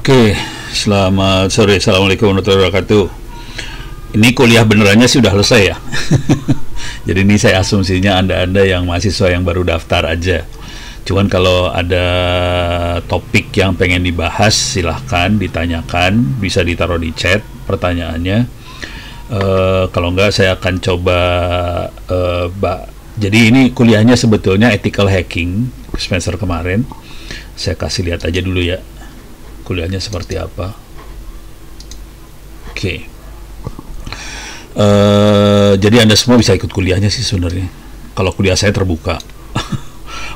Oke, selamat sore. Assalamualaikum warahmatullahi wabarakatuh. Ini kuliah benerannya sih udah selesai ya. Jadi ini saya asumsinya Anda-Anda yang mahasiswa yang baru daftar aja. Cuman kalau ada topik yang pengen dibahas, silahkan ditanyakan. Bisa ditaruh di chat pertanyaannya. Kalau enggak, saya akan coba jadi ini kuliahnya sebetulnya ethical hacking semester kemarin. Saya kasih lihat aja dulu ya kuliahnya seperti apa. Oke. Jadi Anda semua bisa ikut kuliahnya sih sebenarnya. Kalau kuliah saya terbuka.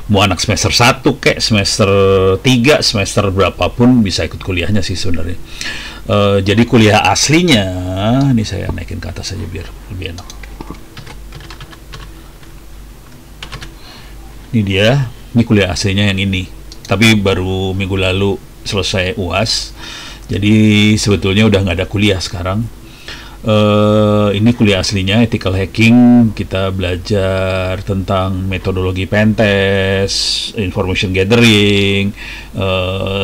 Mau anak semester 1 kayak semester 3, semester berapapun bisa ikut kuliahnya sih sebenarnya. Jadi kuliah aslinya, ini saya naikin ke atas saja biar lebih enak. Ini dia, ini kuliah aslinya yang ini. Tapi baru minggu lalu selesai UAS, jadi sebetulnya udah nggak ada kuliah sekarang. Ini kuliah aslinya ethical hacking. Kita belajar tentang metodologi pentest, information gathering,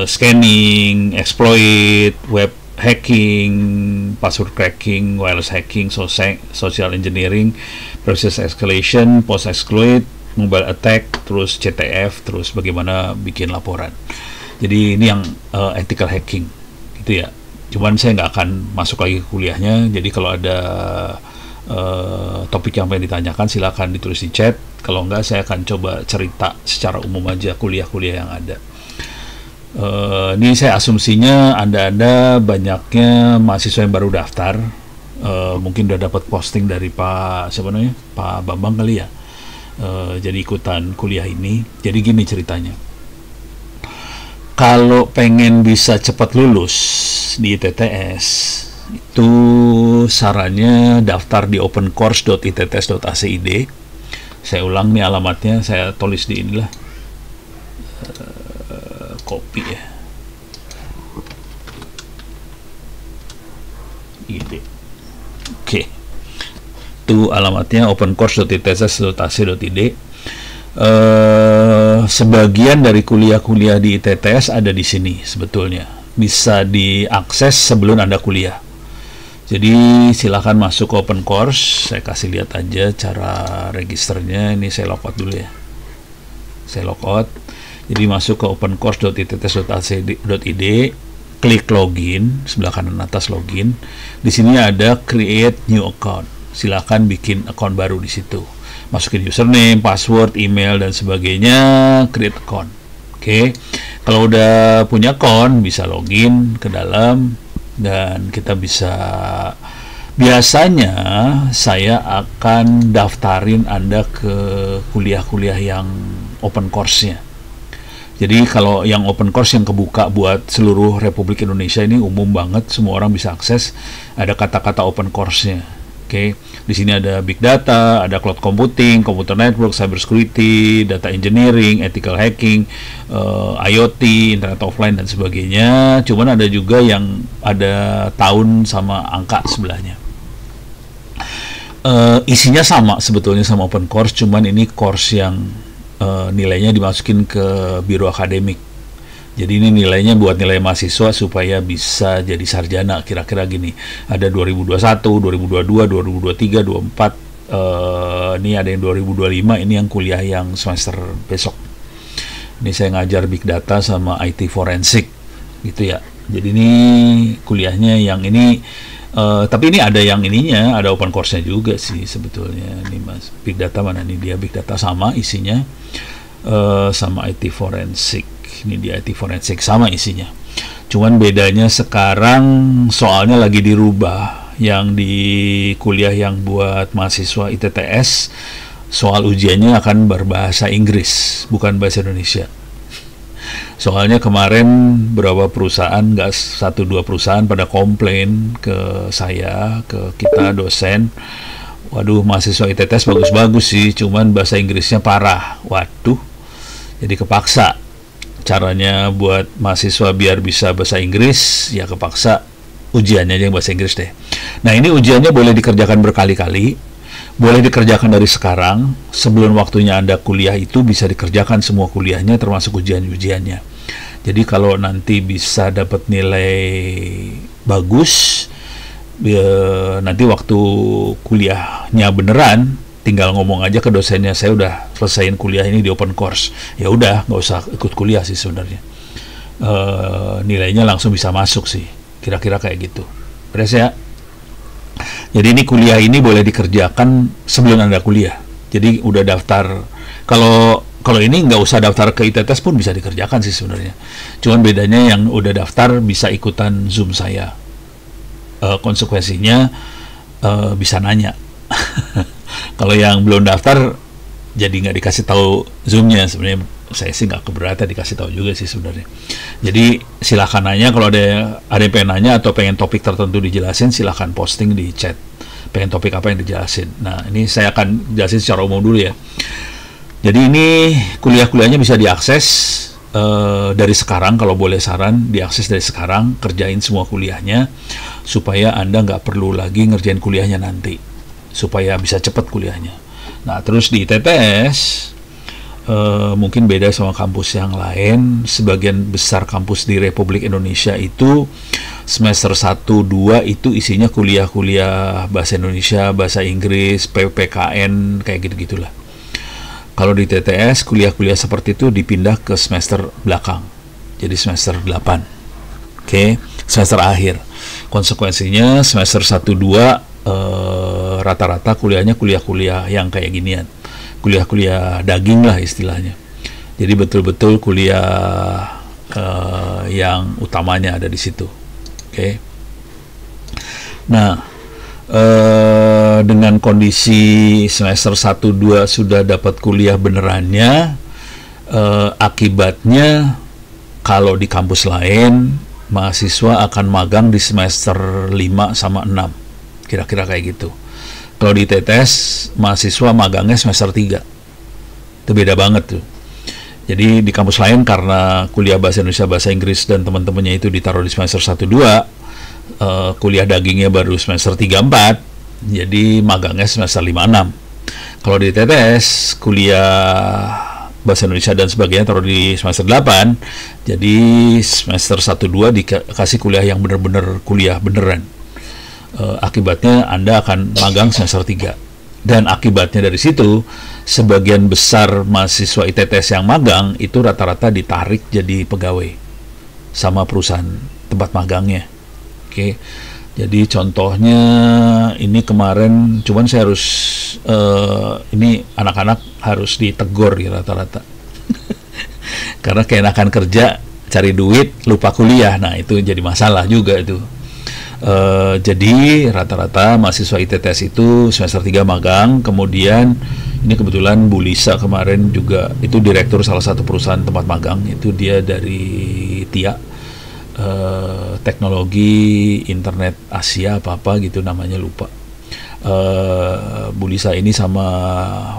scanning, exploit, web hacking, password cracking, wireless hacking, social engineering, process escalation, post exploit, mobile attack, terus CTF, terus bagaimana bikin laporan. Jadi ini yang ethical hacking gitu ya. Cuman saya nggak akan masuk lagi ke kuliahnya. Jadi kalau ada topik yang pengen ditanyakan, silakan ditulis di chat. Kalau nggak, saya akan coba cerita secara umum aja kuliah-kuliah yang ada. Ini saya asumsinya Anda banyaknya mahasiswa yang baru daftar. Mungkin udah dapat posting dari Pak Bambang kali ya. Jadi ikutan kuliah ini. Jadi gini ceritanya. Kalau pengen bisa cepat lulus di ITTS, itu sarannya daftar di opencourse.itts.ac.id. Saya ulang nih alamatnya, saya tulis di inilah, copy ya. Ide. Oke. Itu alamatnya opencourse.itts.ac.id. Sebagian dari kuliah-kuliah di ITTS ada di sini sebetulnya, bisa diakses sebelum Anda kuliah. Jadi silakan masuk ke open course. Saya kasih lihat aja cara registernya. Ini saya logout dulu ya. Saya logout. Jadi masuk ke opencourse.itts.ac.id, klik login, sebelah kanan atas login. Di sini ada create new account. Silakan bikin account baru di situ. Masukin username, password, email, dan sebagainya, create account. Oke. Kalau udah punya account, bisa login ke dalam, dan kita bisa, biasanya saya akan daftarin Anda ke kuliah-kuliah yang open course-nya. Jadi kalau yang open course yang kebuka buat seluruh Republik Indonesia ini umum banget, semua orang bisa akses, ada kata-kata open course-nya. Oke, di sini ada big data, ada cloud computing, computer network, cyber security, data engineering, ethical hacking, IoT, internet offline, dan sebagainya. Cuman ada juga yang ada tahun sama angka sebelahnya. Isinya sama sebetulnya sama open course, cuman ini course yang nilainya dimasukin ke biro akademik. Jadi ini nilainya buat nilai mahasiswa supaya bisa jadi sarjana, kira-kira gini. Ada 2021, 2022, 2023, 2024, ini ada yang 2025, ini yang kuliah yang semester besok. Ini saya ngajar big data sama IT forensik gitu ya. Jadi ini kuliahnya yang ini, tapi ini ada yang ininya, ada open course-nya juga sih sebetulnya. Ini Mas, big data mana nih dia? Big data sama isinya, sama IT forensik. Ini di IT forensik sama isinya. Cuman bedanya sekarang soalnya lagi dirubah. Yang di kuliah yang buat mahasiswa ITTS, soal ujiannya akan berbahasa Inggris, bukan bahasa Indonesia. Soalnya kemarin berapa perusahaan, nggak 1-2 perusahaan pada komplain ke saya, ke kita dosen. Waduh, mahasiswa ITTS bagus-bagus sih, cuman bahasa Inggrisnya parah. Waduh, jadi kepaksa. Caranya buat mahasiswa biar bisa bahasa Inggris, ya kepaksa ujiannya aja yang bahasa Inggris deh. Nah, ini ujiannya boleh dikerjakan berkali-kali, boleh dikerjakan dari sekarang, sebelum waktunya Anda kuliah itu bisa dikerjakan semua kuliahnya termasuk ujian-ujiannya. Jadi kalau nanti bisa dapat nilai bagus, nanti waktu kuliahnya beneran, tinggal ngomong aja ke dosennya, saya udah selesaiin kuliah ini di open course. Ya udah, nggak usah ikut kuliah sih sebenarnya. Nilainya langsung bisa masuk sih, kira-kira kayak gitu. Beres ya. Jadi ini kuliah ini boleh dikerjakan sebelum Anda kuliah. Jadi udah daftar, kalau ini nggak usah daftar ke ITTS pun bisa dikerjakan sih sebenarnya. Cuman bedanya yang udah daftar bisa ikutan Zoom saya. Konsekuensinya bisa nanya. Kalau yang belum daftar jadi nggak dikasih tahu Zoom-nya, sebenarnya saya sih nggak keberatan dikasih tahu juga sih sebenarnya. Jadi silahkan nanya, kalau ada yang pengen nanya atau pengen topik tertentu dijelasin, silahkan posting di chat. Pengen topik apa yang dijelasin. Nah, ini saya akan jelasin secara umum dulu ya. Jadi ini kuliah-kuliahnya bisa diakses dari sekarang, kalau boleh saran, diakses dari sekarang, kerjain semua kuliahnya, supaya Anda nggak perlu lagi ngerjain kuliahnya nanti, supaya bisa cepat kuliahnya. Nah, terus di ITTS, mungkin beda sama kampus yang lain, sebagian besar kampus di Republik Indonesia itu, semester 1-2 itu isinya kuliah-kuliah bahasa Indonesia, bahasa Inggris, PPKN, kayak gitu-gitulah. Kalau di TTS, kuliah-kuliah seperti itu dipindah ke semester belakang. Jadi semester 8. Oke, semester akhir. Konsekuensinya semester 1-2 rata-rata kuliahnya kuliah-kuliah yang kayak ginian. Kuliah-kuliah daging lah istilahnya. Jadi betul-betul kuliah yang utamanya ada di situ. Oke. Nah, dengan kondisi semester 1-2 sudah dapat kuliah benerannya, akibatnya kalau di kampus lain mahasiswa akan magang di semester 5 sama 6, kira-kira kayak gitu. Kalau di TTS mahasiswa magangnya semester 3, itu beda banget tuh. Jadi di kampus lain karena kuliah bahasa Indonesia, bahasa Inggris dan teman-temannya itu ditaruh di semester 1-2, kuliah dagingnya baru semester 3-4, jadi magangnya semester 5-6. Kalau di TTS kuliah bahasa Indonesia dan sebagainya taruh di semester 8, jadi semester 1-2 dikasih kuliah yang bener-bener kuliah beneran. Akibatnya Anda akan magang semester 3, dan akibatnya dari situ sebagian besar mahasiswa ITTS yang magang itu rata-rata ditarik jadi pegawai sama perusahaan tempat magangnya. Oke, jadi contohnya ini kemarin, cuman saya harus ini anak-anak harus ditegur ya rata-rata karena keenakan kerja cari duit lupa kuliah. Nah itu jadi masalah juga itu. Jadi rata-rata mahasiswa ITTS itu semester 3 magang, kemudian ini kebetulan Bu Lisa kemarin juga itu direktur salah satu perusahaan tempat magang, itu dia dari TIA, teknologi internet Asia apa gitu namanya, lupa. Bu Lisa ini sama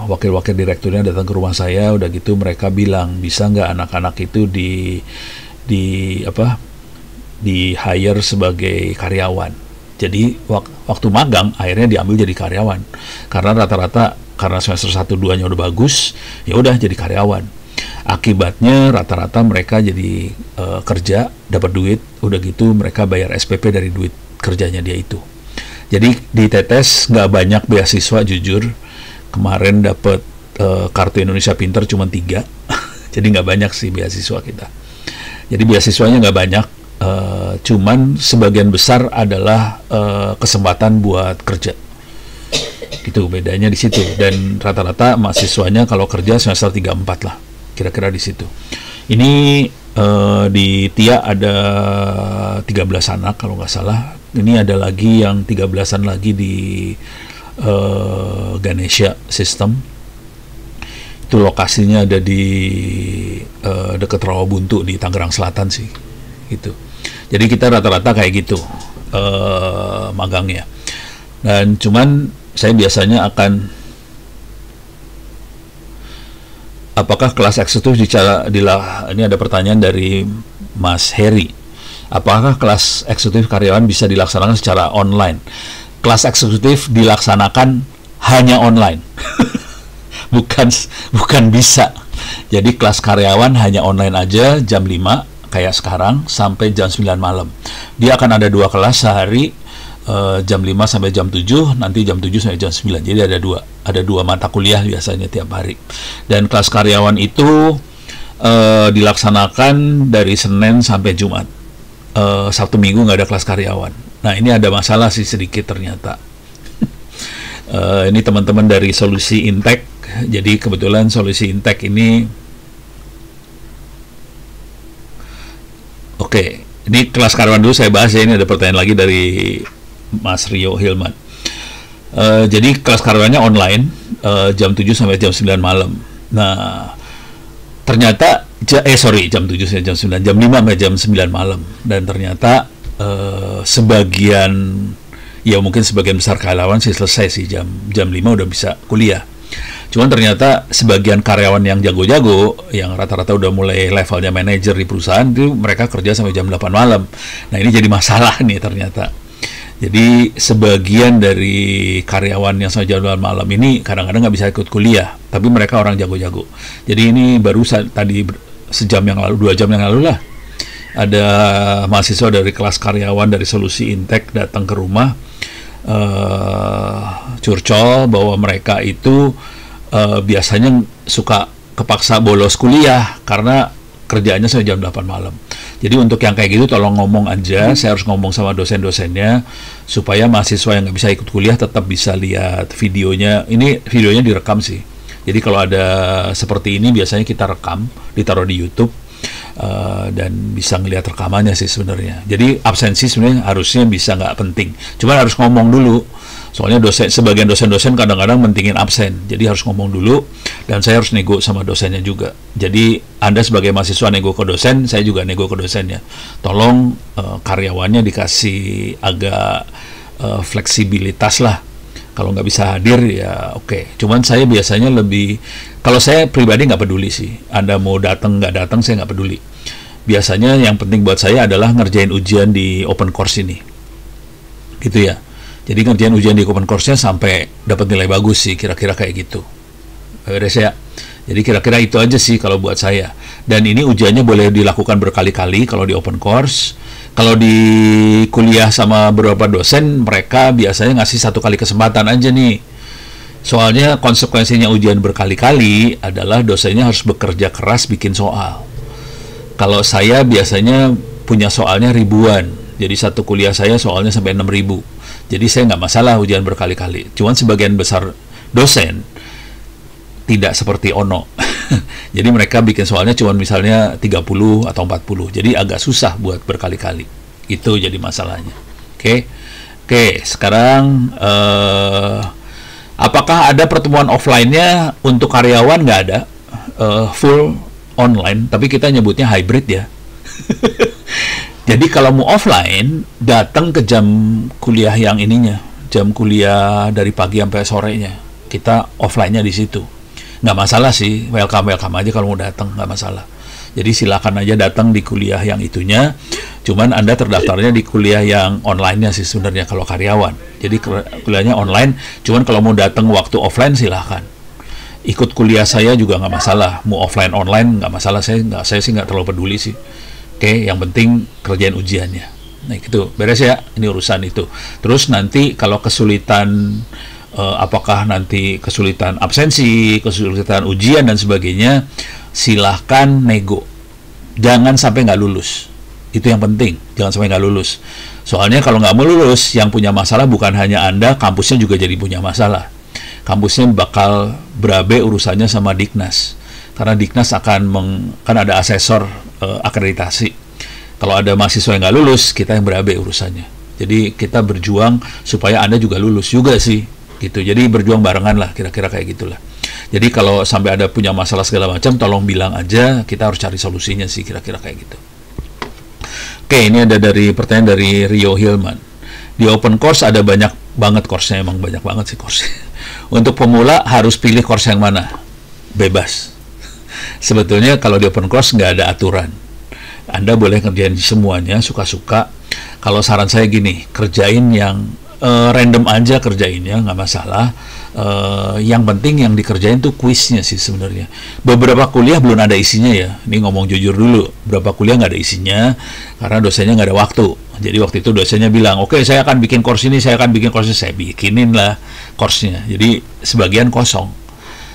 wakil-wakil direkturnya datang ke rumah saya, udah gitu mereka bilang bisa nggak anak-anak itu di hire sebagai karyawan. Jadi waktu magang akhirnya diambil jadi karyawan, karena rata-rata karena semester 1-2-nya udah bagus, ya udah jadi karyawan. Akibatnya rata-rata mereka jadi kerja, dapat duit, udah gitu mereka bayar SPP dari duit kerjanya dia itu. Jadi di TTS nggak banyak beasiswa jujur. Kemarin dapat kartu Indonesia Pintar cuma 3, jadi nggak banyak sih beasiswa kita. Jadi beasiswanya nggak banyak, cuman sebagian besar adalah kesempatan buat kerja. Gitu bedanya di situ. Dan rata-rata mahasiswanya kalau kerja semester 3-4 lah. Kira-kira di situ. Ini di TIA ada 13 anak kalau nggak salah. Ini ada lagi yang 13-an lagi di Ganesha System. Itu lokasinya ada di dekat Rawabuntu di Tangerang Selatan sih. Gitu. Jadi kita rata-rata kayak gitu magangnya. Dan cuman saya biasanya akan, apakah kelas eksekutif ini ada pertanyaan dari Mas Heri. Apakah kelas eksekutif karyawan bisa dilaksanakan secara online? Kelas eksekutif dilaksanakan hanya online. bukan bisa. Jadi kelas karyawan hanya online aja jam 5 kayak sekarang sampai jam 9 malam. Dia akan ada 2 kelas sehari, jam 5 sampai jam 7, nanti jam 7 sampai jam 9. Jadi ada dua mata kuliah biasanya tiap hari. Dan kelas karyawan itu dilaksanakan dari Senin sampai Jumat. Sabtu Minggu nggak ada kelas karyawan. Nah, ini ada masalah sih sedikit ternyata. Ini teman-teman dari Solusi Intek. Jadi kebetulan Solusi Intek ini, oke, ini kelas karyawan dulu saya bahas ya. Ini ada pertanyaan lagi dari Mas Rio Hilman. Jadi kelas karyawannya online, jam 7 sampai jam 9 malam. Nah, ternyata jam 7 sampai jam 9, jam 5 sampai jam 9 malam. Dan ternyata sebagian, ya mungkin sebagian besar karyawan sih selesai sih jam 5 udah bisa kuliah. Cuman ternyata sebagian karyawan yang jago-jago, yang rata-rata udah mulai levelnya manajer di perusahaan, itu mereka kerja sampai jam 8 malam. Nah, ini jadi masalah nih ternyata. Jadi sebagian dari karyawan yang sampai jam 8 malam ini kadang-kadang nggak bisa ikut kuliah, tapi mereka orang jago-jago. Jadi ini baru tadi sejam yang lalu, 2 jam yang lalu lah, ada mahasiswa dari kelas karyawan dari Solusi Intek datang ke rumah, curcol bahwa mereka itu biasanya suka kepaksa bolos kuliah karena kerjaannya sampai jam 8 malam. Jadi untuk yang kayak gitu tolong ngomong aja, saya harus ngomong sama dosen-dosennya supaya mahasiswa yang nggak bisa ikut kuliah tetap bisa lihat videonya. Ini videonya direkam sih. Jadi kalau ada seperti ini biasanya kita rekam, ditaruh di YouTube, dan bisa ngelihat rekamannya sih sebenarnya. Jadi absensi sebenarnya harusnya bisa nggak penting. Cuma harus ngomong dulu. Soalnya sebagian dosen-dosen kadang-kadang mentingin absen. Jadi harus ngomong dulu, dan saya harus nego sama dosennya juga. Jadi Anda sebagai mahasiswa nego ke dosen, saya juga nego ke dosennya. Tolong karyawannya dikasih agak fleksibilitas lah. Kalau nggak bisa hadir ya oke. Cuman saya biasanya lebih, kalau saya pribadi nggak peduli sih. Anda mau datang nggak datang saya nggak peduli. Biasanya yang penting buat saya adalah ngerjain ujian di open course ini. Gitu ya. Jadi ngerjain ujian di open course-nya sampai dapat nilai bagus sih, kira-kira kayak gitu. Beres ya. Jadi kira-kira itu aja sih kalau buat saya. Dan ini ujiannya boleh dilakukan berkali-kali kalau di open course. Kalau di kuliah sama beberapa dosen, mereka biasanya ngasih 1 kali kesempatan aja nih. Soalnya konsekuensinya ujian berkali-kali adalah dosennya harus bekerja keras bikin soal. Kalau saya biasanya punya soalnya ribuan. Jadi satu kuliah saya soalnya sampai 6.000. Jadi saya nggak masalah ujian berkali-kali. Cuman sebagian besar dosen tidak seperti Ono. Jadi mereka bikin soalnya cuma misalnya 30 atau 40. Jadi agak susah buat berkali-kali. Itu jadi masalahnya. Oke, sekarang apakah ada pertemuan offline-nya untuk karyawan? Nggak ada. Full online, tapi kita nyebutnya hybrid ya. Jadi kalau mau offline, datang ke jam kuliah yang ininya, jam kuliah dari pagi sampai sorenya. Kita offline-nya di situ. Nggak masalah sih, welcome aja kalau mau datang, nggak masalah. Jadi silakan aja datang di kuliah yang itunya. Cuman Anda terdaftarnya di kuliah yang online-nya sih sebenarnya kalau karyawan. Jadi kuliahnya online, cuman kalau mau datang waktu offline silahkan. Ikut kuliah saya juga nggak masalah, mau offline online nggak masalah, saya sih nggak terlalu peduli sih. Oke, yang penting kerjain ujiannya. Nah gitu, beres ya, ini urusan itu. Terus nanti kalau kesulitan, apakah nanti kesulitan absensi, kesulitan ujian dan sebagainya, silahkan nego. Jangan sampai nggak lulus. Itu yang penting, jangan sampai nggak lulus. Soalnya kalau nggak mau lulus, yang punya masalah bukan hanya Anda, kampusnya juga jadi punya masalah. Kampusnya bakal berabe urusannya sama Diknas. Karena Diknas kan ada asesor akreditasi. Kalau ada mahasiswa yang nggak lulus, kita yang berabe urusannya. Jadi kita berjuang supaya Anda juga lulus juga sih, gitu. Jadi berjuang barengan lah, kira-kira kayak gitulah. Jadi kalau sampai ada punya masalah segala macam, tolong bilang aja, kita harus cari solusinya sih, kira-kira kayak gitu. Oke, ini ada pertanyaan dari Rio Hilman. Di open course ada banyak banget course-nya, emang banyak banget sih course. Untuk pemula harus pilih course yang mana? Bebas. Sebetulnya kalau di open course nggak ada aturan. Anda boleh kerjain semuanya, suka-suka. Kalau saran saya gini, kerjain yang random aja kerjainnya, nggak masalah. Yang penting yang dikerjain tuh kuisnya sih sebenarnya. Beberapa kuliah belum ada isinya ya. Ini ngomong jujur dulu, beberapa kuliah nggak ada isinya karena dosennya nggak ada waktu. Jadi waktu itu dosennya bilang, oke, saya akan bikin course ini, saya akan bikin course ini, saya bikinin lah course-nya. Jadi sebagian kosong.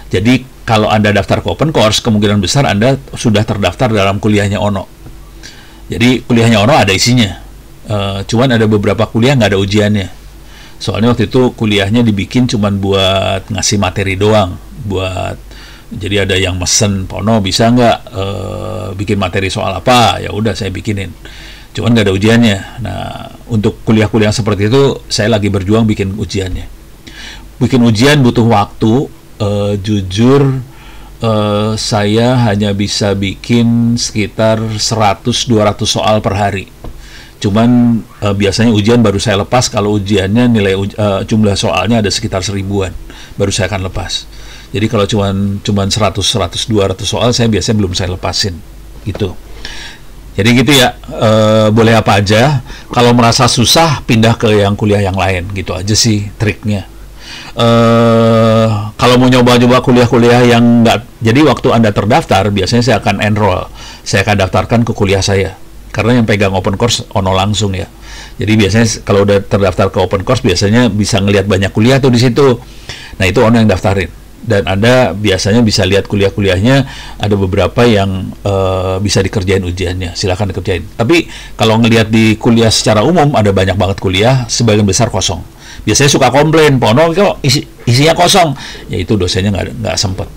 Jadi kalau Anda daftar ke open course, kemungkinan besar Anda sudah terdaftar dalam kuliahnya Ono. Jadi kuliahnya Ono ada isinya. Cuman ada beberapa kuliah nggak ada ujiannya. Soalnya waktu itu kuliahnya dibikin cuman buat ngasih materi doang, jadi ada yang mesen, Pono bisa nggak bikin materi soal apa? Ya udah saya bikinin. Cuman nggak ada ujiannya. Nah, untuk kuliah-kuliah seperti itu saya lagi berjuang bikin ujiannya. Bikin ujian butuh waktu. Jujur saya hanya bisa bikin sekitar 100-200 soal per hari. Cuman biasanya ujian baru saya lepas kalau ujiannya nilai jumlah soalnya ada sekitar 1000-an, baru saya akan lepas. Jadi kalau cuman 100, 200 soal saya biasanya belum saya lepasin gitu. Jadi gitu ya, boleh apa aja. Kalau merasa susah pindah ke yang kuliah yang lain, gitu aja sih triknya. Kalau mau nyoba-nyoba kuliah-kuliah yang enggak, jadi waktu Anda terdaftar biasanya saya akan enroll, saya akan daftarkan ke kuliah saya. Karena yang pegang open course Ono langsung ya. Jadi biasanya kalau udah terdaftar ke open course biasanya bisa ngelihat banyak kuliah tuh di situ. Nah, itu Ono yang daftarin. Dan Anda biasanya bisa lihat kuliah-kuliahnya, ada beberapa yang bisa dikerjain ujiannya. Silakan dikerjain. Tapi kalau ngelihat di kuliah secara umum ada banyak banget kuliah, sebagian besar kosong. Biasanya suka komplain, Pono kok isinya kosong. Ya itu dosennya nggak sempet.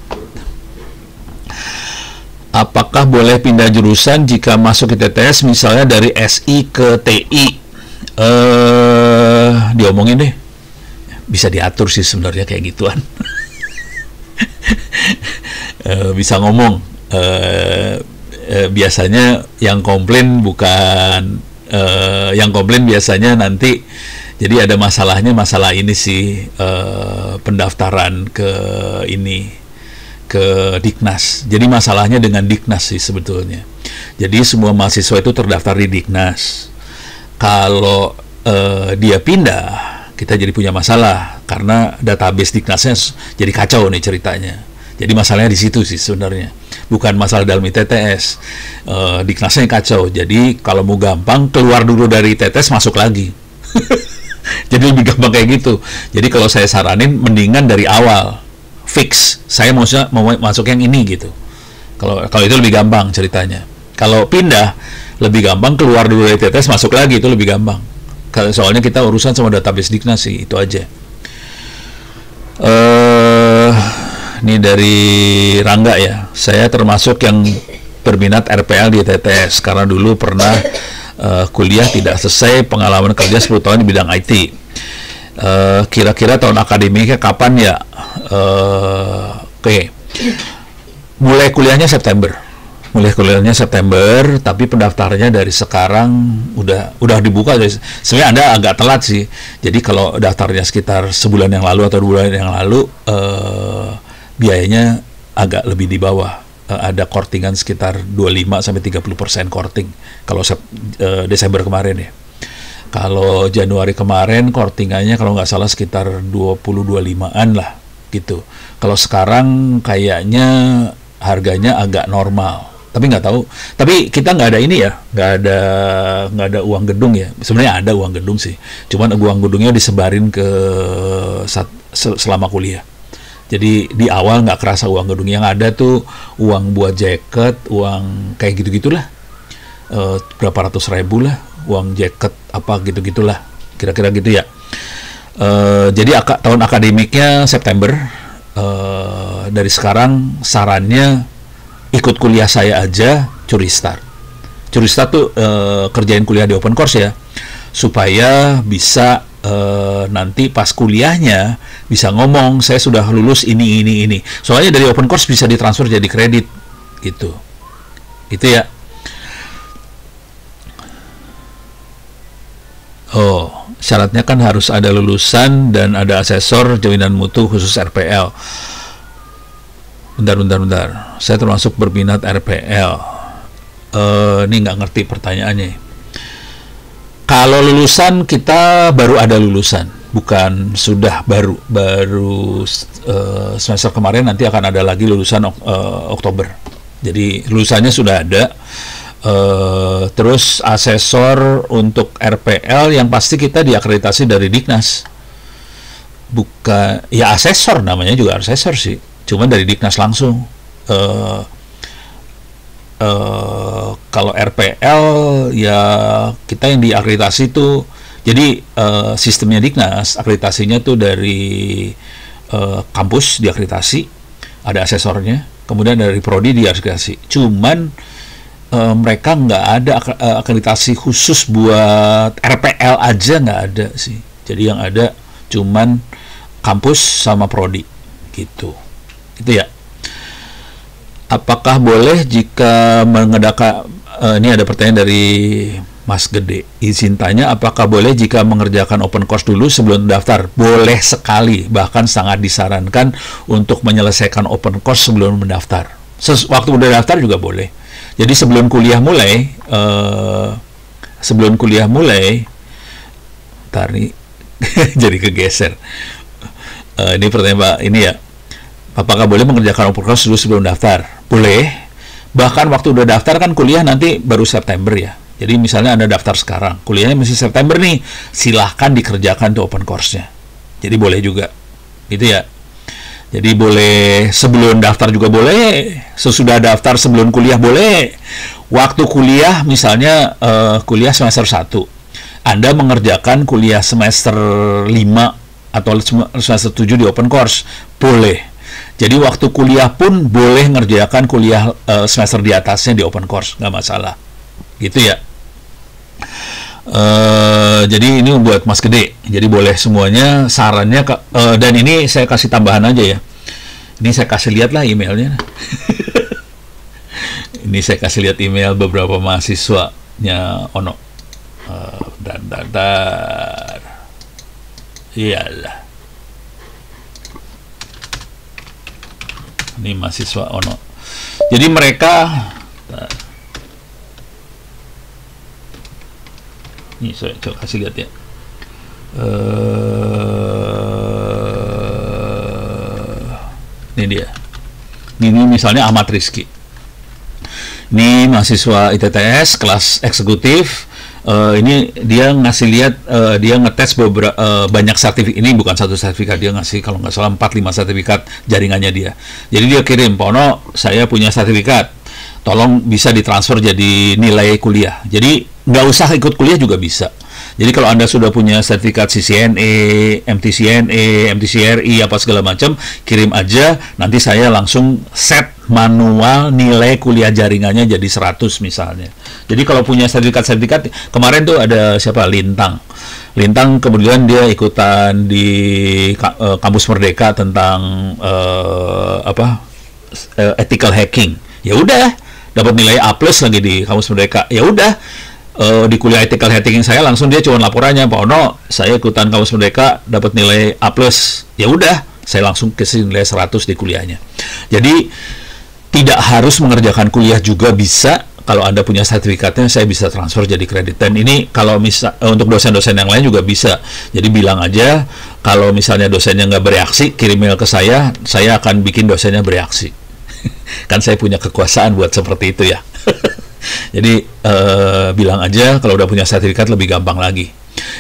Apakah boleh pindah jurusan jika masuk ITTS misalnya dari SI ke TI? Diomongin deh. Bisa diatur sih sebenarnya kayak gituan. Bisa ngomong. Biasanya yang komplain bukan yang komplain biasanya nanti jadi ada masalahnya, masalah ini sih pendaftaran ke Diknas. Jadi masalahnya dengan Diknas sih sebetulnya. Jadi semua mahasiswa itu terdaftar di Diknas. Kalau dia pindah, kita jadi punya masalah karena database Diknasnya jadi kacau nih ceritanya. Jadi masalahnya di situ sih sebenarnya. Bukan masalah dalam ITTS. Diknasnya kacau. Jadi kalau mau gampang keluar dulu dari ITTS masuk lagi. Jadi lebih gampang kayak gitu. Jadi kalau saya saranin mendingan dari awal fix, saya mau masuk yang ini gitu. Kalau itu lebih gampang ceritanya. Kalau pindah lebih gampang, keluar dulu dari TTS masuk lagi, itu lebih gampang. Soalnya kita urusan sama database Diknas sih, itu aja. Ini dari Rangga ya. Saya termasuk yang berminat RPL di TTS karena dulu pernah kuliah tidak selesai, pengalaman kerja 10 tahun di bidang IT. Kira-kira tahun akademiknya kapan ya? Oke. Mulai kuliahnya September, tapi pendaftarnya dari sekarang udah dibuka. Sebenarnya Anda agak telat sih. Jadi kalau daftarnya sekitar sebulan yang lalu atau 2 bulan yang lalu, biayanya agak lebih di bawah. Ada kortingan sekitar 25-30% korting kalau Desember kemarin ya. Kalau Januari kemarin kortingannya kalau nggak salah sekitar 20-25an lah gitu. Kalau sekarang kayaknya harganya agak normal. Tapi nggak tahu. Tapi kita nggak ada ini ya, nggak ada uang gedung ya. Sebenarnya ada uang gedung sih. Cuman uang gedungnya disebarin ke selama kuliah. Jadi di awal nggak kerasa uang gedung. Yang ada tuh uang buat jaket, uang kayak gitu-gitulah. Berapa ratus ribu lah. Uang jaket apa gitu-gitulah, kira-kira gitu ya. Jadi tahun akademiknya September. Dari sekarang sarannya ikut kuliah saya aja, curi start tuh kerjain kuliah di open course ya, supaya bisa nanti pas kuliahnya bisa ngomong saya sudah lulus ini. Soalnya dari open course bisa ditransfer jadi kredit gitu. Itu ya. Oh, syaratnya kan harus ada lulusan dan ada asesor jaminan mutu khusus RPL. Bentar. Saya termasuk berminat RPL. Ini nggak ngerti pertanyaannya. Kalau lulusan kita baru ada lulusan. bukan sudah baru semester kemarin, nanti akan ada lagi lulusan Oktober. Jadi lulusannya sudah ada. Terus asesor untuk RPL yang pasti kita diakreditasi dari Diknas. Bukan, ya asesor namanya juga asesor sih, cuman dari Diknas langsung. Kalau RPL ya kita yang diakreditasi tuh, jadi sistemnya Diknas, akreditasinya tuh dari kampus diakreditasi, ada asesornya, kemudian dari prodi diakreditasi. Cuman mereka nggak ada akreditasi khusus buat RPL aja, nggak ada sih. Jadi yang ada cuman kampus sama prodi gitu. Itu ya. Apakah boleh jika mengadakan ini ada pertanyaan dari Mas Gede. Izin tanya, apakah boleh jika mengerjakan open course dulu sebelum mendaftar? Boleh sekali, bahkan sangat disarankan untuk menyelesaikan open course sebelum mendaftar. Waktu udah daftar juga boleh. Jadi sebelum kuliah mulai, ntar nih jadi kegeser. Ini pertanyaan Pak, ini ya. Apakah boleh mengerjakan open course dulu sebelum daftar? Boleh. Bahkan waktu udah daftar kan kuliah nanti baru September ya. Jadi misalnya Anda daftar sekarang, kuliahnya masih September nih, silahkan dikerjakan tuh open course-nya. Jadi boleh juga. Gitu ya. Jadi boleh sebelum daftar juga boleh, sesudah daftar sebelum kuliah boleh. Waktu kuliah misalnya kuliah semester 1, Anda mengerjakan kuliah semester 5 atau semester 7 di open course, boleh. Jadi waktu kuliah pun boleh ngerjakan kuliah semester di atasnya di open course, nggak masalah. Gitu ya. Jadi ini buat Mas Gede, jadi boleh semuanya. Sarannya dan ini saya kasih tambahan aja ya, ini saya kasih lihat lah emailnya. Ini saya kasih lihat email beberapa mahasiswanya Ono. Iyalah, ini mahasiswa Ono, jadi mereka ini saya coba kasih lihat ya. Ini dia. Ini misalnya Ahmad Rizky. Ini mahasiswa ITTS kelas eksekutif. Ini dia ngasih lihat, dia ngetes beberapa banyak sertifikat. Ini bukan satu sertifikat, dia ngasih kalau nggak salah 4-5 sertifikat jaringannya dia. Jadi dia kirim, Pak Ono, saya punya sertifikat, tolong bisa ditransfer jadi nilai kuliah. Jadi nggak usah ikut kuliah juga bisa. Jadi kalau Anda sudah punya sertifikat CCNA, MTCNA, MTCRI, apa segala macam, kirim aja, nanti saya langsung set manual nilai kuliah jaringannya jadi 100 misalnya. Jadi kalau punya sertifikat-sertifikat, kemarin tuh ada siapa? Lintang kemudian dia ikutan di Kampus Merdeka tentang ethical hacking. Ya udah, dapat nilai A+ lagi di Kampus Merdeka. Ya udah, di kuliah ethical hacking saya langsung dia cuma laporannya, Pak Ono, saya ikutan Kampus Merdeka dapat nilai A+. Ya udah, saya langsung kasih nilai 100 di kuliahnya. Jadi tidak harus mengerjakan kuliah juga bisa. Kalau Anda punya sertifikatnya, saya bisa transfer jadi kredit. Dan ini kalau untuk dosen-dosen yang lain juga bisa. Jadi bilang aja, kalau misalnya dosennya nggak bereaksi, kirim mail ke saya akan bikin dosennya bereaksi. Kan saya punya kekuasaan buat seperti itu ya. Jadi bilang aja kalau udah punya sertifikat, lebih gampang lagi.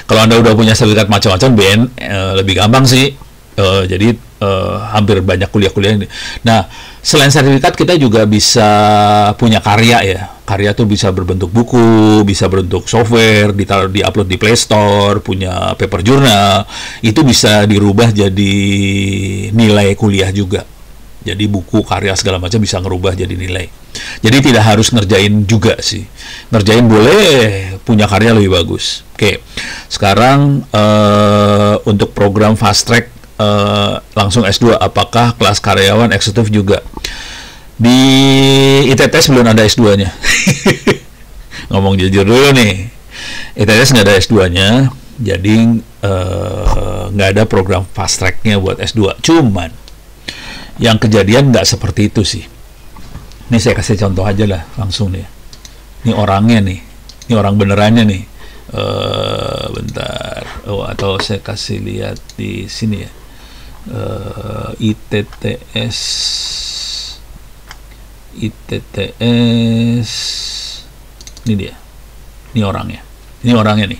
Kalau Anda udah punya sertifikat macam-macam BN, lebih gampang sih. Jadi hampir banyak kuliah-kuliah ini. Nah, selain sertifikat kita juga bisa punya karya ya. Karya tuh bisa berbentuk buku, bisa berbentuk software, di-upload di Play Store, punya paper journal, itu bisa dirubah jadi nilai kuliah juga. Jadi buku, karya segala macam bisa ngerubah jadi nilai. Jadi tidak harus ngerjain juga sih. Ngerjain boleh, punya karya lebih bagus. Oke, sekarang untuk program fast track langsung S2, apakah kelas karyawan eksekutif juga? Di ITTS belum ada S2-nya. Ngomong jujur dulu nih, ITTS nggak ada S2-nya, jadi nggak ada program fast track-nya buat S2. Cuman yang kejadian nggak seperti itu sih. Ini saya kasih contoh aja lah langsung nih. Ini orangnya nih, ini orang benerannya nih. Bentar. Oh, atau saya kasih lihat di sini ya. ITTS ini dia. Ini orangnya nih.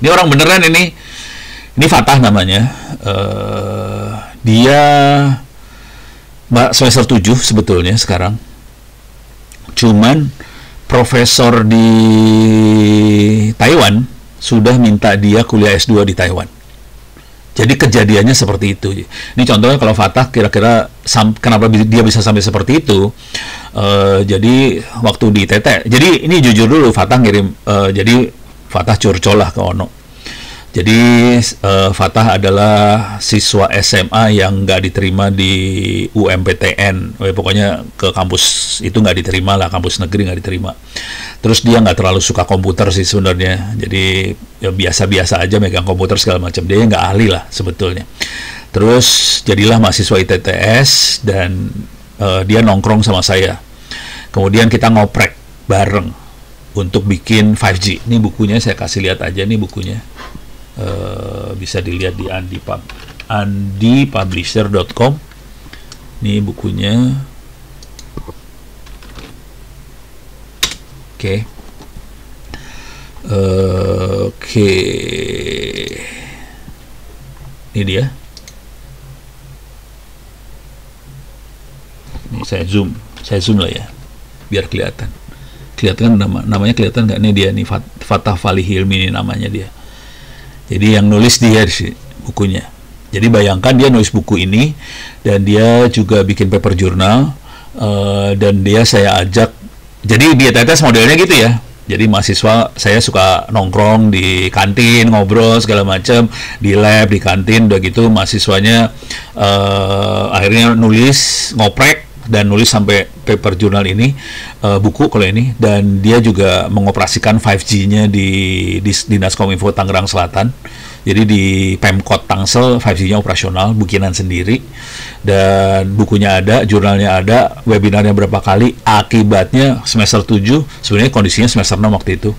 Ini orang beneran ini Fatah namanya. Dia semester 7 sebetulnya sekarang, cuman profesor di Taiwan sudah minta dia kuliah S2 di Taiwan. Jadi kejadiannya seperti itu. Ini contohnya kalau Fatah kira-kira kenapa dia bisa sampai seperti itu. Jadi waktu di ITT. Jadi ini jujur dulu, Fatah ngirim. Jadi Fatah curcol lah ke Ono. Jadi Fatah adalah siswa SMA yang nggak diterima di UMPTN. Pokoknya ke kampus itu nggak diterima lah, kampus negeri nggak diterima. Terus dia nggak terlalu suka komputer sih sebenarnya. Jadi ya biasa-biasa aja megang komputer segala macam. Dia nggak ahli lah sebetulnya. Terus jadilah mahasiswa ITTS dan dia nongkrong sama saya. Kemudian kita ngoprek bareng untuk bikin 5G. Ini bukunya saya kasih lihat aja nih bukunya. Bisa dilihat di andipublisher.com. Ini bukunya. Oke. Ini dia. Ini saya zoom lah ya, biar kelihatan namanya kelihatan nggak? Ini dia nih, Fatah Fali Hilmi, ini namanya dia. Jadi yang nulis dia sih bukunya. Jadi bayangkan dia nulis buku ini dan dia juga bikin paper jurnal, dan dia saya ajak. Jadi di ITTS modelnya gitu ya. Jadi mahasiswa saya suka nongkrong di kantin, ngobrol segala macam, di lab, di kantin, udah gitu mahasiswanya akhirnya nulis, ngoprek dan nulis sampai paper jurnal ini, buku kalau ini, dan dia juga mengoperasikan 5G-nya di Dinas Kominfo Tangerang Selatan. Jadi di Pemkot Tangsel 5G-nya operasional, bikinan sendiri, dan bukunya ada, jurnalnya ada, webinarnya berapa kali. Akibatnya semester 7, sebenarnya kondisinya semester 6 waktu itu.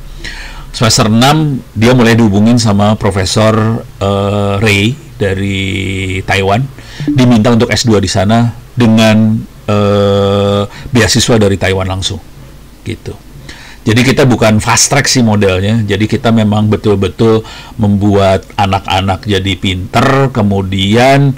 Semester 6 dia mulai dihubungin sama Profesor Ray dari Taiwan, diminta untuk S2 di sana dengan beasiswa dari Taiwan langsung gitu. Jadi kita bukan fast track sih modelnya. Jadi kita memang betul-betul membuat anak-anak jadi pinter, kemudian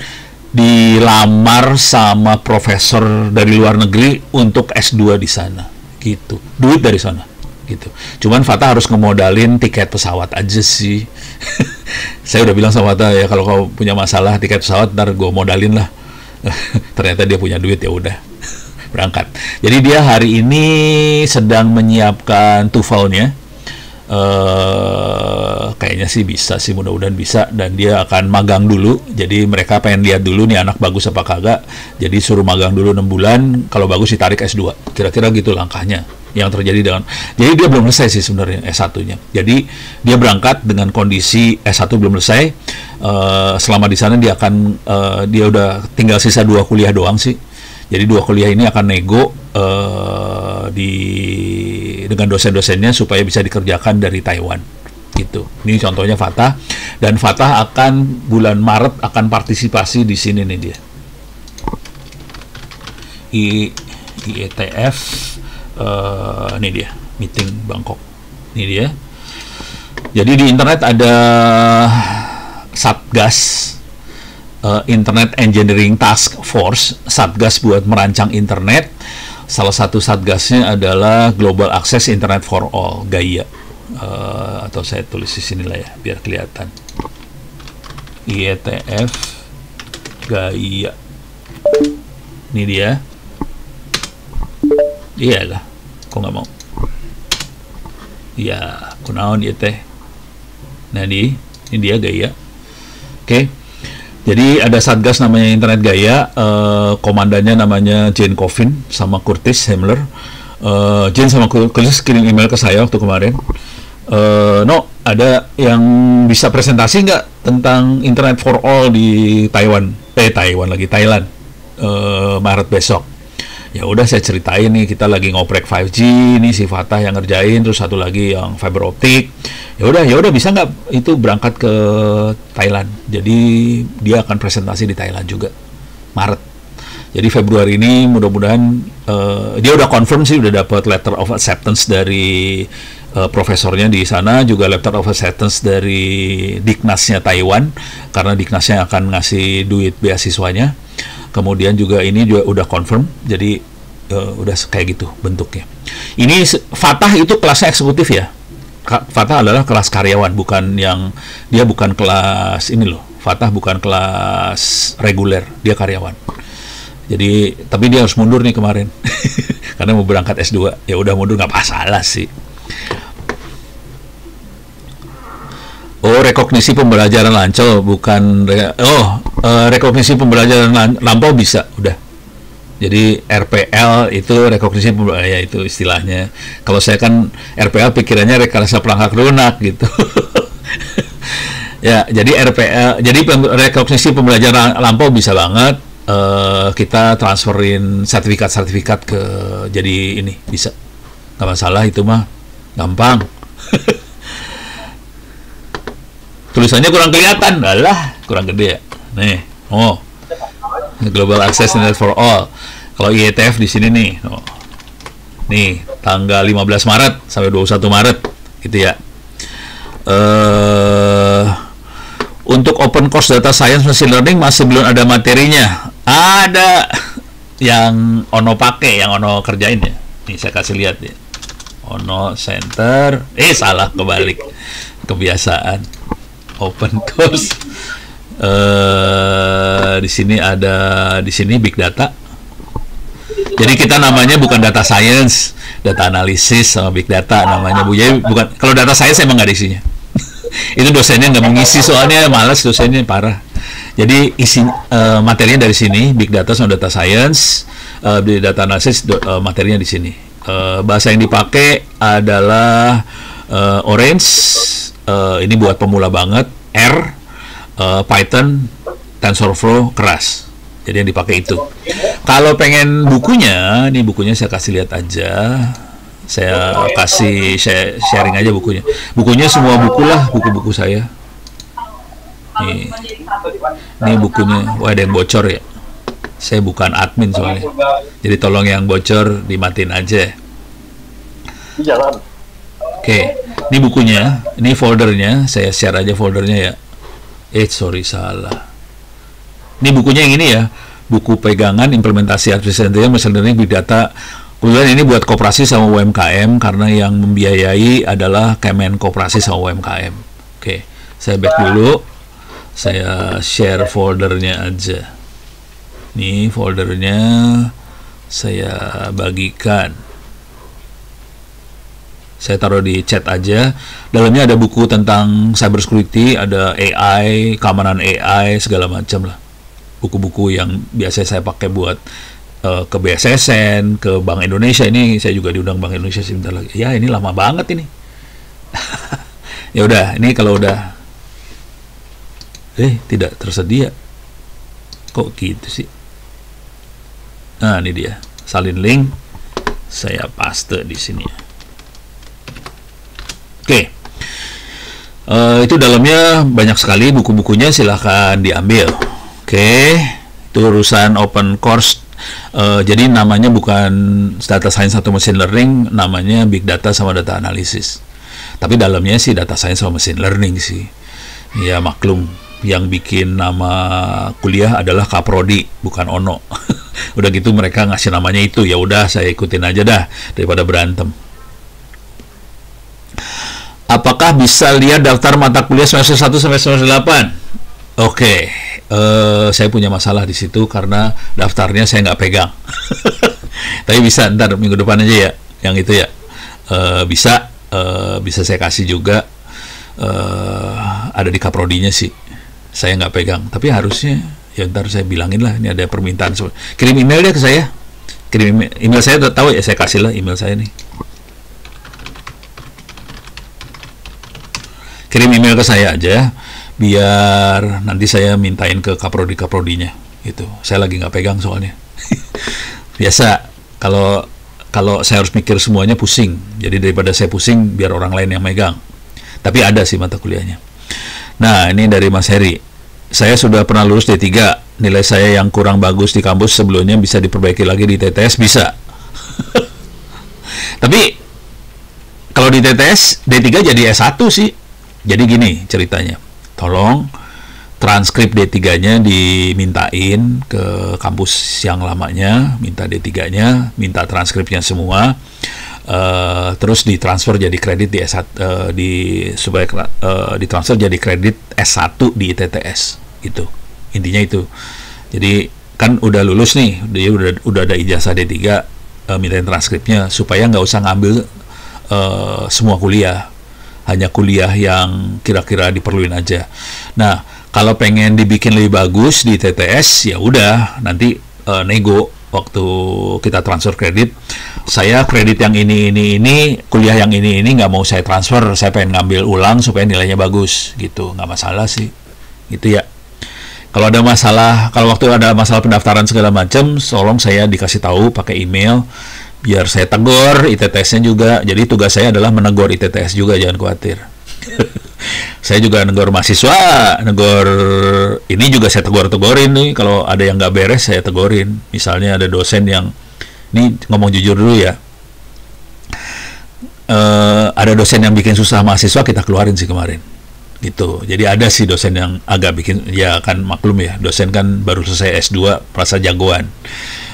dilamar sama profesor dari luar negeri untuk S2 di sana gitu. Duit dari sana gitu. Cuman Fatah harus ngemodalin tiket pesawat aja sih. Saya udah bilang sama Fatah, ya kalau kau punya masalah tiket pesawat ntar gue modalin lah. Ternyata dia punya duit, ya udah berangkat. Jadi dia hari ini sedang menyiapkan TOEFL-nya. Kayaknya sih bisa sih, mudah-mudahan bisa, dan dia akan magang dulu. Jadi mereka pengen lihat dulu nih anak bagus apa kagak. Jadi suruh magang dulu 6 bulan, kalau bagus ditarik S2. Kira-kira gitu langkahnya yang terjadi dengan. Jadi dia belum selesai sih sebenarnya S1-nya. Jadi dia berangkat dengan kondisi S1 belum selesai. Selama di sana dia akan dia udah tinggal sisa 2 kuliah doang sih. Jadi 2 kuliah ini akan nego dengan dosen-dosennya supaya bisa dikerjakan dari Taiwan gitu. Ini contohnya Fatah, dan Fatah akan bulan Maret akan partisipasi di sini nih dia. IETF, ini dia meeting Bangkok. Ini dia. Jadi di internet ada Satgas, Internet Engineering Task Force, Satgas buat merancang internet. Salah satu satgasnya adalah Global Access Internet for All, GAIA. Atau saya tulis di sini lah ya, biar kelihatan. IETF GAIA. Ini dia. Iyalah, kok nggak mau? Ya, kunaon ieu teh. Nah, ini dia GAIA. Oke. Jadi ada satgas namanya Internet GAIA, komandannya namanya Jane Coffin sama Curtis Hemler. Jane sama Curtis kirim email ke saya waktu kemarin. Ada yang bisa presentasi nggak tentang Internet for All di Thailand, Maret besok. Ya udah saya ceritain nih, kita lagi ngoprek 5G, ini si Fatah yang ngerjain, terus satu lagi yang fiber optik. Ya udah bisa nggak itu berangkat ke Thailand. Jadi dia akan presentasi di Thailand juga Maret. Jadi Februari ini mudah-mudahan dia udah confirm sih, udah dapat letter of acceptance dari profesornya di sana, juga letter of acceptance dari Diknasnya Taiwan, karena Diknasnya akan ngasih duit beasiswanya. Kemudian juga ini juga udah confirm, jadi udah kayak gitu bentuknya. Ini Fatah itu kelasnya eksekutif ya. Fatah adalah kelas karyawan, bukan yang dia bukan kelas ini loh. Fatah bukan kelas reguler, dia karyawan. Jadi, tapi dia harus mundur nih kemarin, karena mau berangkat S2. Ya udah mundur, nggak masalah sih. Oh, rekognisi pembelajaran lancau, bukan rekognisi pembelajaran lampau bisa, udah. Jadi RPL itu rekognisi pembelajaran, ya itu istilahnya. Kalau saya kan RPL pikirannya rekayasa perangkat lunak gitu. Ya, jadi RPL, jadi rekognisi pembelajaran lampau bisa banget. Kita transferin sertifikat ke jadi ini bisa, nggak masalah itu mah, gampang. Tulisannya kurang kelihatan, alah kurang gede ya. Nih, Global Access Internet for All. Kalau IETF di sini nih, nih tanggal 15 Maret sampai 21 Maret gitu ya. Untuk open course data science machine learning masih belum ada materinya. Ada yang Ono pakai, yang Ono kerjain ya. Nih saya kasih lihat ya. Ono Center. Salah, kebalik. Kebiasaan. Open course. Di sini ada, di sini big data. Jadi kita namanya bukan data science, data analisis sama big data namanya Bu. Jadi bukan, kalau data science emang nggak ada isinya. Itu dosennya nggak mengisi, soalnya malas dosennya, parah. Jadi isi materinya dari sini, big data sama data science, di data analysis materinya di sini. Bahasa yang dipakai adalah Orange, ini buat pemula banget, R, Python, TensorFlow keras. Jadi yang dipakai itu. Kalau pengen bukunya, nih bukunya saya kasih lihat aja. Saya kasih sharing aja bukunya. Bukunya semua buku lah, buku-buku saya. Ini bukunya. Wah, ada yang bocor ya. Saya bukan admin soalnya. Jadi tolong yang bocor dimatiin aja. Oke, ini bukunya. Ini foldernya. Saya share aja foldernya ya. Sorry, salah. Ini bukunya yang ini ya. Buku pegangan implementasi artificial intelligence, machine learning, big data. Kemudian ini buat koperasi sama UMKM, karena yang membiayai adalah Kemen Koperasi sama UMKM. Oke, saya back dulu. Saya share foldernya aja. Nih foldernya saya bagikan. Saya taruh di chat aja. Dalamnya ada buku tentang cybersecurity, ada AI, keamanan AI, segala macam lah. Buku-buku yang biasa saya pakai buat ke BSSN, ke Bank Indonesia. Ini saya juga diundang Bank Indonesia sebentar lagi. Ya, ini lama banget ini. Ya udah, ini kalau udah tidak tersedia. Kok gitu sih? Nah, ini dia. Salin link. Saya paste di sini. Oke. Itu dalamnya banyak sekali buku-bukunya, silahkan diambil. Oke. Itu urusan open course. Jadi namanya bukan data science atau machine learning, namanya big data sama data analysis. Tapi dalamnya sih data science sama machine learning sih. Ya maklum, yang bikin nama kuliah adalah Kaprodi, bukan Ono. Udah gitu mereka ngasih namanya itu, ya udah saya ikutin aja dah daripada berantem. Apakah bisa lihat daftar mata kuliah semester 1 sampai semester 8? Oke. Saya punya masalah di situ karena daftarnya saya nggak pegang. Tapi bisa ntar minggu depan aja ya, yang itu ya. Bisa saya kasih juga. Ada di Kaprodinya sih. Saya nggak pegang, tapi harusnya ya ntar saya bilangin lah, ini ada permintaan. Kirim email dia ke saya. Kirim email saya, udah tahu ya, saya kasih lah email saya nih. Kirim email ke saya aja, biar nanti saya mintain ke kaprodinya gitu. Saya lagi nggak pegang soalnya. Biasa Kalau kalau saya harus mikir semuanya pusing. Jadi daripada saya pusing, biar orang lain yang megang. Tapi ada sih mata kuliahnya. Nah, ini dari Mas Heri. Saya sudah pernah lulus D3. Nilai saya yang kurang bagus di kampus sebelumnya bisa diperbaiki lagi di TTS, bisa. Tapi kalau di TTS D3 jadi S1 sih. Jadi gini ceritanya. Tolong transkrip D3-nya dimintain ke kampus yang lamanya, minta D3-nya, minta transkripnya semua. Terus ditransfer jadi kredit di S1, supaya ditransfer jadi kredit S1 di ITTS gitu. Intinya itu. Jadi kan udah lulus nih, dia udah ada ijazah D3, mintain transkripnya supaya nggak usah ngambil semua kuliah, hanya kuliah yang kira-kira diperluin aja. Nah, kalau pengen dibikin lebih bagus di TTS, ya udah nanti nego waktu kita transfer kredit. Saya kredit yang ini, kuliah yang ini nggak mau saya transfer, saya pengen ngambil ulang supaya nilainya bagus gitu, nggak masalah sih, gitu ya. Kalau ada masalah, kalau waktu ada masalah pendaftaran segala macam, tolong saya dikasih tahu pakai email, biar saya tegur ITTS-nya juga. Jadi tugas saya adalah menegur ITTS juga, jangan khawatir. Saya juga negor mahasiswa, negor ini juga saya tegurin nih. Kalau ada yang nggak beres saya tegurin. Misalnya ada dosen yang, ini ngomong jujur dulu ya, ada dosen yang bikin susah mahasiswa, kita keluarin sih kemarin gitu. Jadi ada sih dosen yang agak bikin, ya kan maklum ya, dosen kan baru selesai S2 merasa jagoan,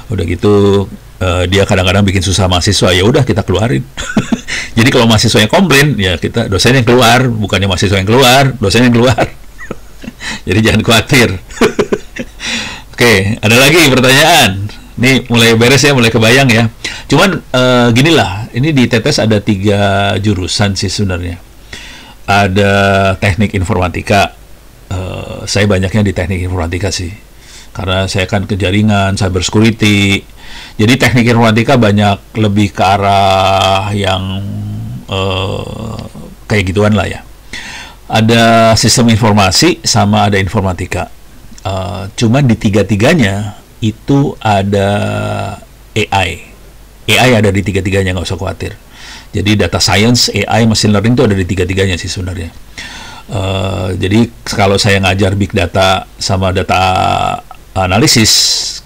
udah gitu dia kadang-kadang bikin susah mahasiswa, ya udah kita keluarin. Jadi kalau mahasiswa yang komplain, ya kita dosen yang keluar, bukannya mahasiswa yang keluar, dosen yang keluar. Jadi jangan khawatir. Oke, ada lagi pertanyaan. Ini mulai beres ya, mulai kebayang ya. Cuman ginilah, ini di TTS ada 3 jurusan sih sebenarnya. Ada teknik informatika. Saya banyaknya di teknik informatika sih, karena saya kan ke jaringan, cyber security. Jadi teknik informatika banyak lebih ke arah yang kayak gituan lah ya. Ada sistem informasi sama ada informatika. Cuman di tiga-tiganya itu ada AI. AI ada di tiga-tiganya, nggak usah khawatir. Jadi data science, AI, machine learning itu ada di tiga-tiganya sih sebenarnya. Jadi kalau saya ngajar big data sama data analisis,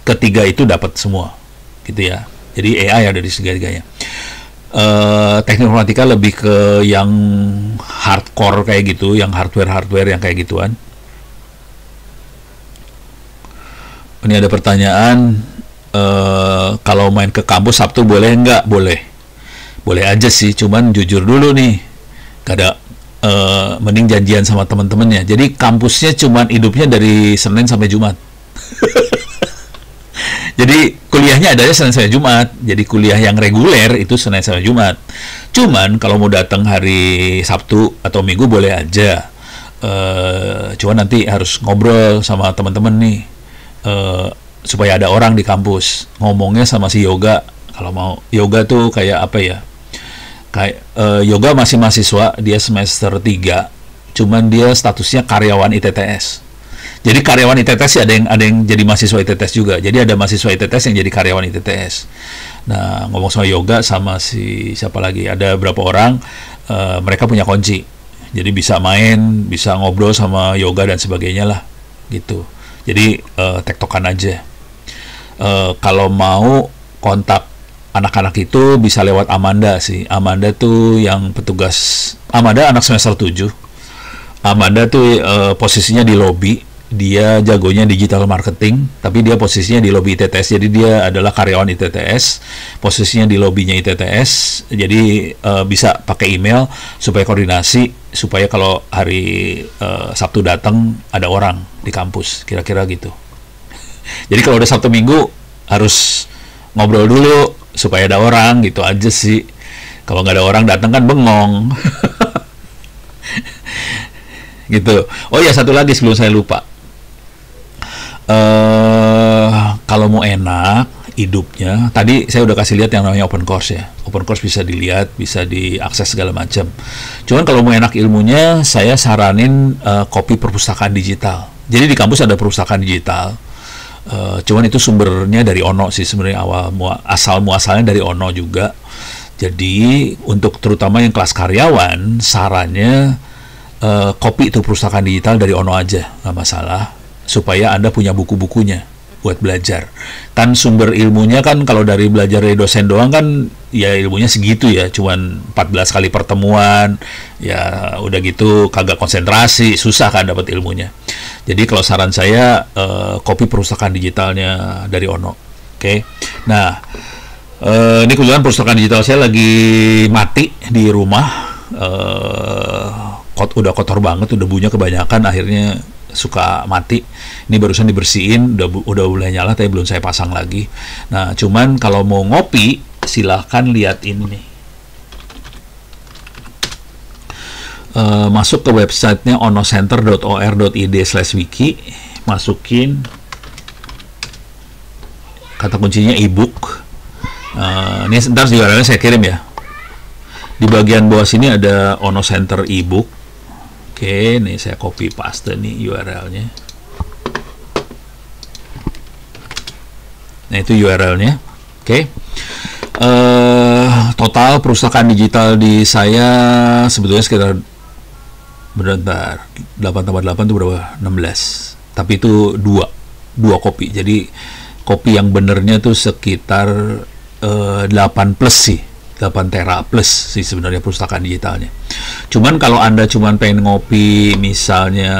ketiga itu dapat semua, gitu ya. Jadi AI ada di tiga-tiganya. Teknik informatika lebih ke yang hardcore kayak gitu, yang hardware yang kayak gituan. Ini ada pertanyaan, kalau main ke kampus Sabtu boleh nggak? Boleh aja sih, cuman jujur dulu nih, gak ada, mending janjian sama teman-temannya. Jadi kampusnya cuman hidupnya dari Senin sampai Jumat. Jadi kuliahnya adanya Senin sampai Jumat. Jadi kuliah yang reguler itu Senin sampai Jumat. Cuman kalau mau datang hari Sabtu atau Minggu boleh aja. Cuman nanti harus ngobrol sama teman-teman nih, supaya ada orang di kampus. Ngomongnya sama si Yoga. Kalau mau, Yoga tuh kayak apa ya? Kayak Yoga masih mahasiswa, dia semester 3. Cuman dia statusnya karyawan ITTS. Jadi karyawan ITTS sih ada yang jadi mahasiswa ITTS juga. Jadi ada mahasiswa ITTS yang jadi karyawan ITTS. Nah, ngomong sama Yoga sama si siapa lagi? Ada berapa orang, mereka punya kunci. Jadi bisa main, bisa ngobrol sama Yoga dan sebagainya lah, gitu. Jadi tektokan aja. Kalau mau kontak anak-anak itu bisa lewat Amanda sih. Amanda tuh yang petugas. Amanda anak semester 7. Amanda tuh posisinya di lobby. Dia jagonya digital marketing, tapi dia posisinya di lobby ITTS. Jadi dia adalah karyawan ITTS, posisinya di lobbynya ITTS. Jadi bisa pakai email supaya koordinasi, supaya kalau hari Sabtu datang ada orang di kampus, kira-kira gitu. Jadi kalau udah Sabtu Minggu harus ngobrol dulu supaya ada orang, gitu aja sih. Kalau nggak ada orang datang kan bengong. Gitu. Oh ya, satu lagi sebelum saya lupa. Kalau mau enak hidupnya, tadi saya udah kasih lihat yang namanya open course ya. Open course bisa dilihat, bisa diakses segala macam. Cuman kalau mau enak ilmunya, saya saranin kopi perpustakaan digital. Jadi di kampus ada perpustakaan digital. Cuman itu sumbernya dari Ono sih sebenarnya, asal muasalnya dari Ono juga. Jadi untuk terutama yang kelas karyawan, sarannya copy itu perpustakaan digital dari Ono aja, nggak masalah, supaya Anda punya buku-bukunya buat belajar. Kan sumber ilmunya kan kalau dari belajar dari dosen doang kan ya ilmunya segitu ya, cuman 14 kali pertemuan, ya udah gitu kagak konsentrasi, susah kan dapat ilmunya. Jadi kalau saran saya copy perpustakaan digitalnya dari Ono. Oke. Nah, ini kebetulan perpustakaan digital saya lagi mati di rumah. Udah kotor banget, udah bunyinya kebanyakan, akhirnya suka mati. Ini barusan dibersihin, udah mulai nyala, tapi belum saya pasang lagi. Nah, cuman kalau mau ngopi, silahkan lihat ini nih. Masuk ke websitenya onocenter.or.id/wiki, masukin kata kuncinya ebook. Ini sebentar URL-nya saya kirim ya. Di bagian bawah sini ada Ono Center ebook. Oke, nih saya copy paste nih URL-nya. Nah, itu URL-nya. Oke. Total perpustakaan digital di saya sebetulnya sekitar, bentar, 8 tambah 8 itu berapa? 16. Tapi itu dua kopi. Jadi kopi yang benernya tuh sekitar 8 plus sih. 8 tera plus sih sebenarnya perpustakaan digitalnya. Cuman kalau Anda cuman pengen ngopi misalnya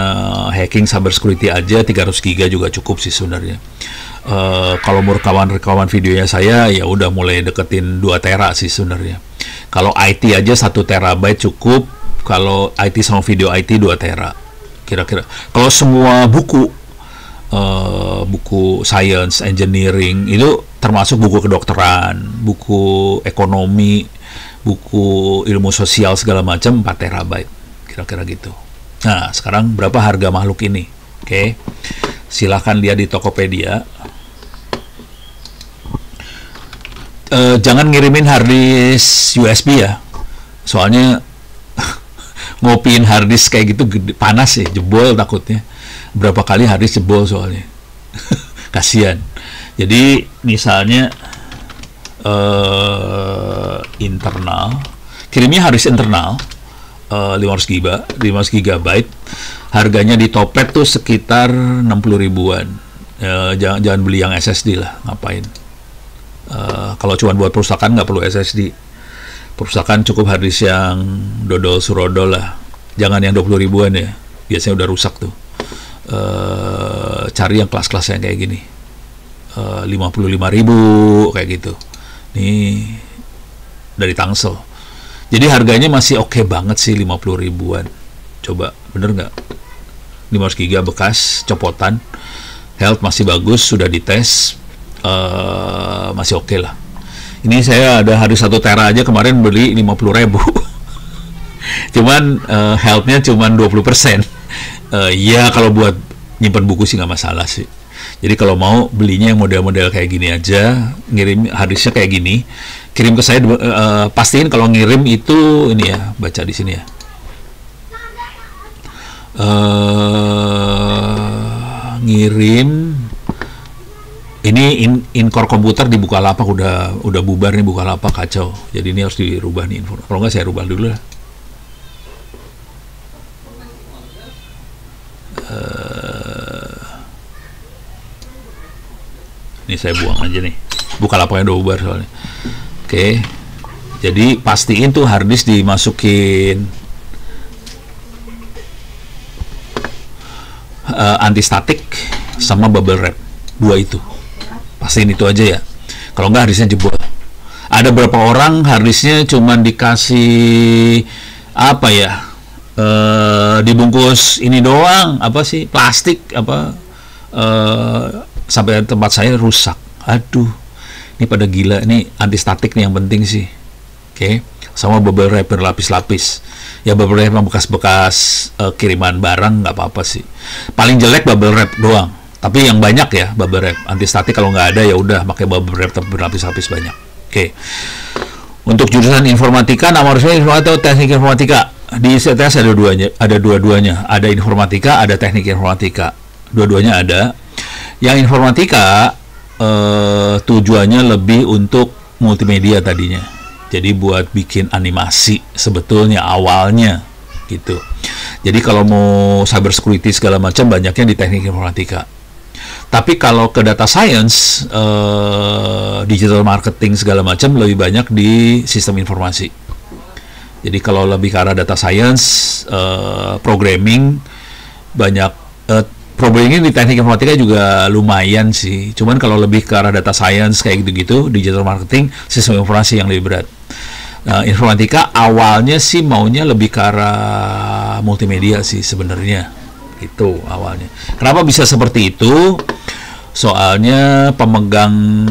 hacking cyber security aja, 300 giga juga cukup sih sebenarnya. Kalau mau rekaman videonya saya, ya udah mulai deketin 2 tera sih sebenarnya. Kalau IT aja 1 terabyte cukup. Kalau IT sama video IT 2 tera kira-kira. Kalau semua buku science, engineering, itu termasuk buku kedokteran, buku ekonomi, buku ilmu sosial segala macam, 4 terabyte kira-kira gitu. Nah, sekarang berapa harga makhluk ini? Oke. Silahkan lihat di Tokopedia. Jangan ngirimin harddisk USB ya, soalnya ngopiin harddisk kayak gitu panas ya, jebol takutnya. Berapa kali harddisk jebol soalnya. Kasian. Jadi misalnya internal, kirimnya harddisk internal 500 GB, harganya di Topet tuh sekitar 60 ribuan. Jangan beli yang SSD lah, ngapain. Kalau cuma buat perpustakaan nggak perlu SSD. Perpustakaan cukup harddisk yang dodol surodol lah. Jangan yang 20 ribuan ya, biasanya udah rusak tuh. Cari yang kelas-kelas yang kayak gini, 55.000 kayak gitu. Ini dari Tangsel. Jadi harganya masih oke banget sih, 50 ribuan. Coba, bener nggak? 500 giga bekas, copotan. Health masih bagus, sudah dites. Masih oke lah. Ini saya ada hari 1 tera aja kemarin beli 50.000. Cuman health-nya cuman 20%. Ya kalau buat nyimpen buku sih nggak masalah sih. Jadi kalau mau belinya yang model-model kayak gini aja, ngirim harddisknya kayak gini, kirim ke saya. Pastiin kalau ngirim itu ini ya, baca di sini ya. Ngirim ini Incore komputer di Bukalapak udah bubar nih, Bukalapak kacau. Jadi ini harus dirubah nih info. Kalau nggak saya rubah dulu lah. Ini saya buang aja nih. Bukalapaknya udah bubar soalnya. Oke. Jadi pastiin tuh harddisk dimasukin antistatik sama bubble wrap. 2 itu. Pastiin itu aja ya. Kalau nggak harddisknya jebol. Ada berapa orang harddisknya cuman dikasih apa ya? Dibungkus ini doang, apa sih, plastik apa, sampai tempat saya rusak. Aduh, ini pada gila. Ini antistatik nih yang penting sih. Oke. Sama bubble wrap berlapis-lapis. Ya bubble wrap bekas-bekas kiriman barang nggak apa-apa sih. Paling jelek bubble wrap doang. Tapi yang banyak ya bubble wrap. Antistatik kalau nggak ada ya udah pakai bubble wrap tapi berlapis-lapis banyak. Oke. Untuk jurusan informatika, nama resmi informatika atau teknik informatika. Di ICTS ada dua-duanya. Ada informatika, ada teknik informatika. Dua-duanya ada. Yang informatika tujuannya lebih untuk multimedia tadinya. Jadi buat bikin animasi sebetulnya awalnya gitu. Jadi kalau mau cyber security segala macam banyaknya di teknik informatika. Tapi kalau ke data science, digital marketing segala macam lebih banyak di sistem informasi. Jadi kalau lebih ke arah data science, programming banyak. Programming di teknik informatika juga lumayan sih. Cuman kalau lebih ke arah data science kayak gitu-gitu, digital marketing, sistem informasi yang lebih berat. Informatika awalnya sih maunya lebih ke arah multimedia sih sebenarnya. Itu awalnya. Kenapa bisa seperti itu? Soalnya pemegang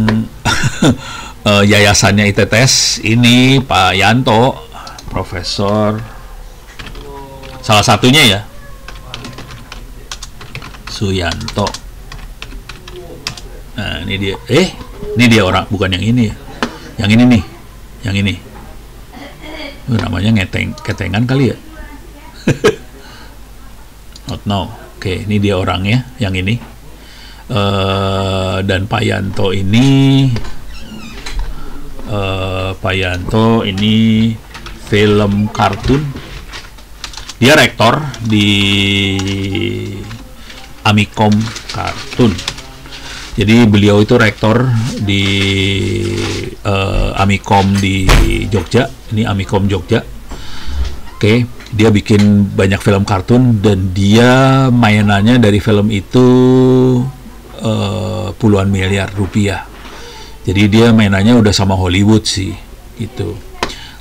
yayasannya ITTS ini Pak Yanto, profesor, salah satunya ya, Suyanto. Nah, ini dia. Ini dia orang, bukan yang ini ya. Yang ini nih. Yang ini. Namanya ketengan kali ya. Not know. Oke, ini dia orangnya, yang ini. Dan Pak Yanto ini film kartun. Dia rektor di Amikom Kartun. Jadi beliau itu rektor di Amikom di Jogja. Ini Amikom Jogja. Oke, dia bikin banyak film kartun dan dia mainannya dari film itu puluhan miliar rupiah. Jadi dia mainannya udah sama Hollywood sih, gitu.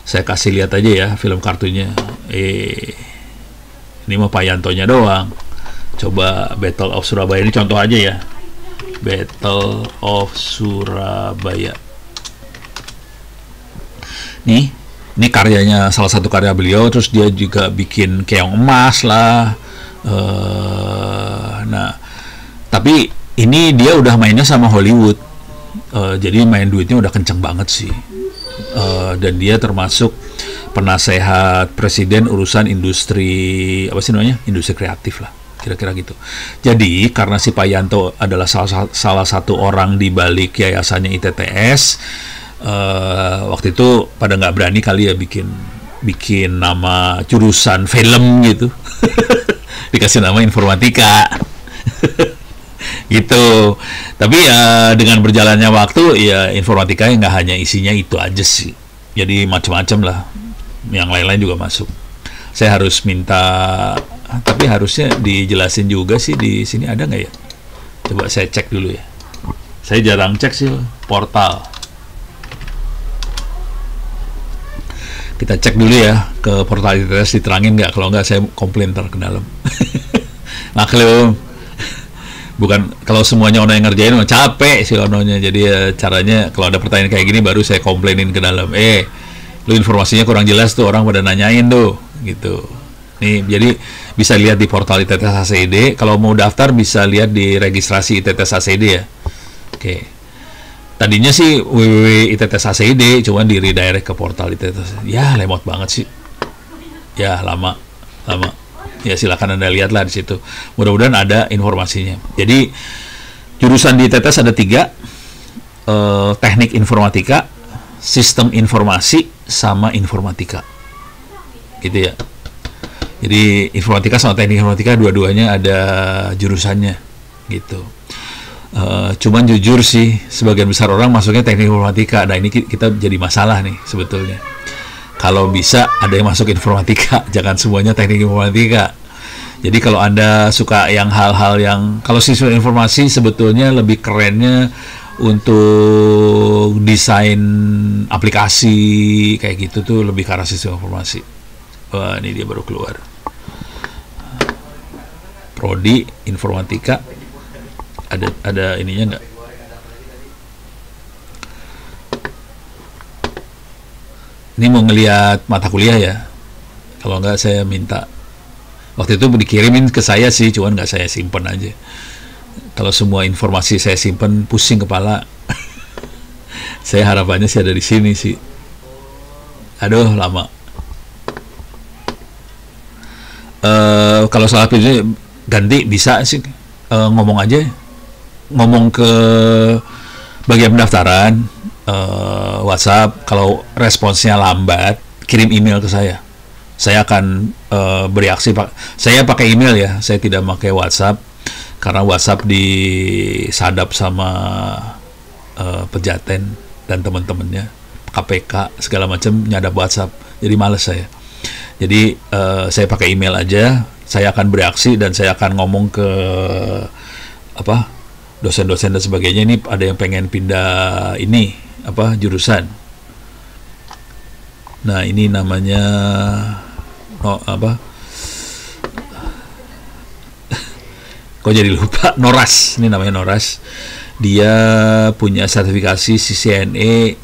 Saya kasih lihat aja ya film kartunnya. Ini mah Pak Yantonya doang. Coba Battle of Surabaya, ini contoh aja ya. Battle of Surabaya. Ini karyanya, salah satu karya beliau. Terus dia juga bikin keong emas lah. Nah, tapi ini dia udah mainnya sama Hollywood. Jadi main duitnya udah kenceng banget sih. Dan dia termasuk penasehat presiden urusan industri, apa sih namanya? Industri kreatif lah. Kira-kira gitu. Jadi karena si Pak Yanto adalah salah satu orang di balik yayasannya ITTS, waktu itu pada nggak berani kali ya bikin nama jurusan film gitu. Dikasih nama informatika. Gitu. Tapi ya dengan berjalannya waktu ya informatika nggak hanya isinya itu aja sih. Jadi macam-macam lah. Yang lain-lain juga masuk. Saya harus minta, tapi harusnya dijelasin juga sih di sini ada nggak ya? Coba saya cek dulu ya. Saya jarang cek sih portal. Kita cek dulu ya ke portal ITTS, diterangin nggak? Kalau nggak saya komplain ntar ke dalam. Maklum, bukan kalau semuanya Ono yang ngerjain, capek sih Ononya. Jadi ya caranya kalau ada pertanyaan kayak gini baru saya komplainin ke dalam. Lu informasinya kurang jelas tuh, orang pada nanyain tuh, gitu. Nih, jadi bisa lihat di portal ITTS ACD. Kalau mau daftar bisa lihat di registrasi ITTS ACD ya. Oke. Tadinya sih www.ITTS ACD, cuman di redirect ke portal ITTS. Ya, lemot banget sih. Ya, lama. Ya, silakan Anda lihatlah di situ. Mudah-mudahan ada informasinya. Jadi, jurusan di ITTS ada 3. Teknik informatika, sistem informasi, sama informatika. Gitu ya. Jadi informatika sama teknik informatika dua-duanya ada jurusannya gitu. Cuman jujur sih sebagian besar orang masuknya teknik informatika. Nah ini kita jadi masalah nih sebetulnya. Kalau bisa ada yang masuk informatika, jangan semuanya teknik informatika. Jadi kalau Anda suka yang hal-hal yang, kalau sistem informasi sebetulnya lebih kerennya untuk desain aplikasi kayak gitu tuh lebih ke arah sistem informasi. Wah, ini dia baru keluar. Prodi informatika ada ininya nggak? Ini mau ngelihat mata kuliah ya. Kalau nggak saya minta. Waktu itu dikirimin ke saya sih, cuman nggak saya simpen aja. Kalau semua informasi saya simpen, pusing kepala. Saya harapannya sih ada di sini sih. Aduh, lama. Kalau salah pilih ganti bisa sih, ngomong aja. ngomong ke bagian pendaftaran, WhatsApp. Kalau responsnya lambat, kirim email ke saya. Saya akan bereaksi. Saya pakai email ya, saya tidak pakai WhatsApp karena WhatsApp disadap sama Pejaten dan teman-temannya, KPK segala macam nyadap WhatsApp. Jadi males saya. Jadi saya pakai email aja. Saya akan bereaksi dan saya akan ngomong ke dosen-dosen dan sebagainya. Ini ada yang pengen pindah ini jurusan. Nah, ini namanya kok jadi lupa, Noras. Ini namanya Noras. Dia punya sertifikasi CCNA,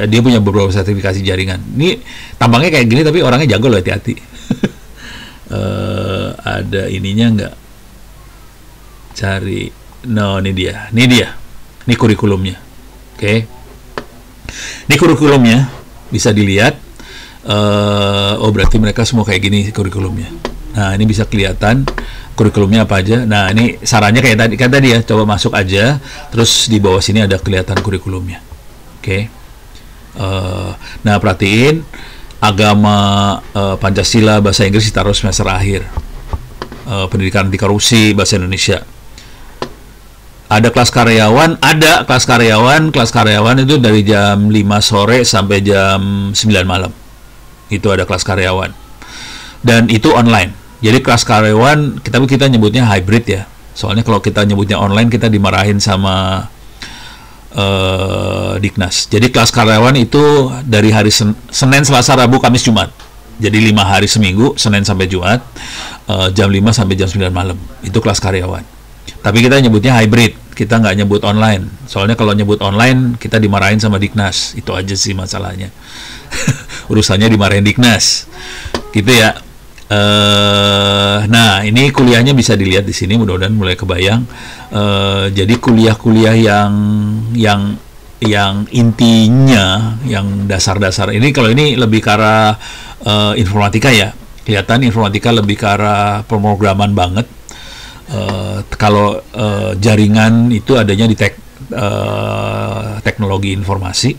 dia punya beberapa sertifikasi jaringan. Ini tampangnya kayak gini tapi orangnya jago loh, hati-hati. Ada ininya nggak? Cari. No, ini dia. Ini kurikulumnya. Oke. Ini kurikulumnya bisa dilihat. Berarti mereka semua kayak gini kurikulumnya. Nah, ini bisa kelihatan kurikulumnya apa aja. Nah, ini sarannya kayak tadi ya, coba masuk aja. Terus di bawah sini ada kelihatan kurikulumnya. Oke. Nah, perhatiin agama, Pancasila, bahasa Inggris ditaruh semester akhir. Pendidikan anti korupsi, bahasa Indonesia. Ada kelas karyawan, kelas karyawan itu dari jam 5 sore sampai jam 9 malam. Itu ada kelas karyawan. Dan itu online. Jadi kelas karyawan, kita nyebutnya hybrid ya. Soalnya kalau kita nyebutnya online, kita dimarahin sama Diknas. Jadi kelas karyawan itu dari hari Senin, Selasa, Rabu, Kamis, Jumat. Jadi 5 hari seminggu, Senin sampai Jumat, jam 5 sampai jam 9 malam. Itu kelas karyawan. Tapi kita nyebutnya hybrid, kita nggak nyebut online. Soalnya kalau nyebut online, kita dimarahin sama Diknas. Itu aja sih masalahnya. Urusannya dimarahin Diknas. Gitu ya. Nah, ini kuliahnya bisa dilihat di sini, mudah-mudahan mulai kebayang. Jadi kuliah-kuliah yang intinya, yang dasar-dasar. Ini kalau ini lebih ke arah informatika ya. Kelihatan informatika lebih ke arah pemrograman banget. Kalau jaringan itu adanya di teknologi informasi.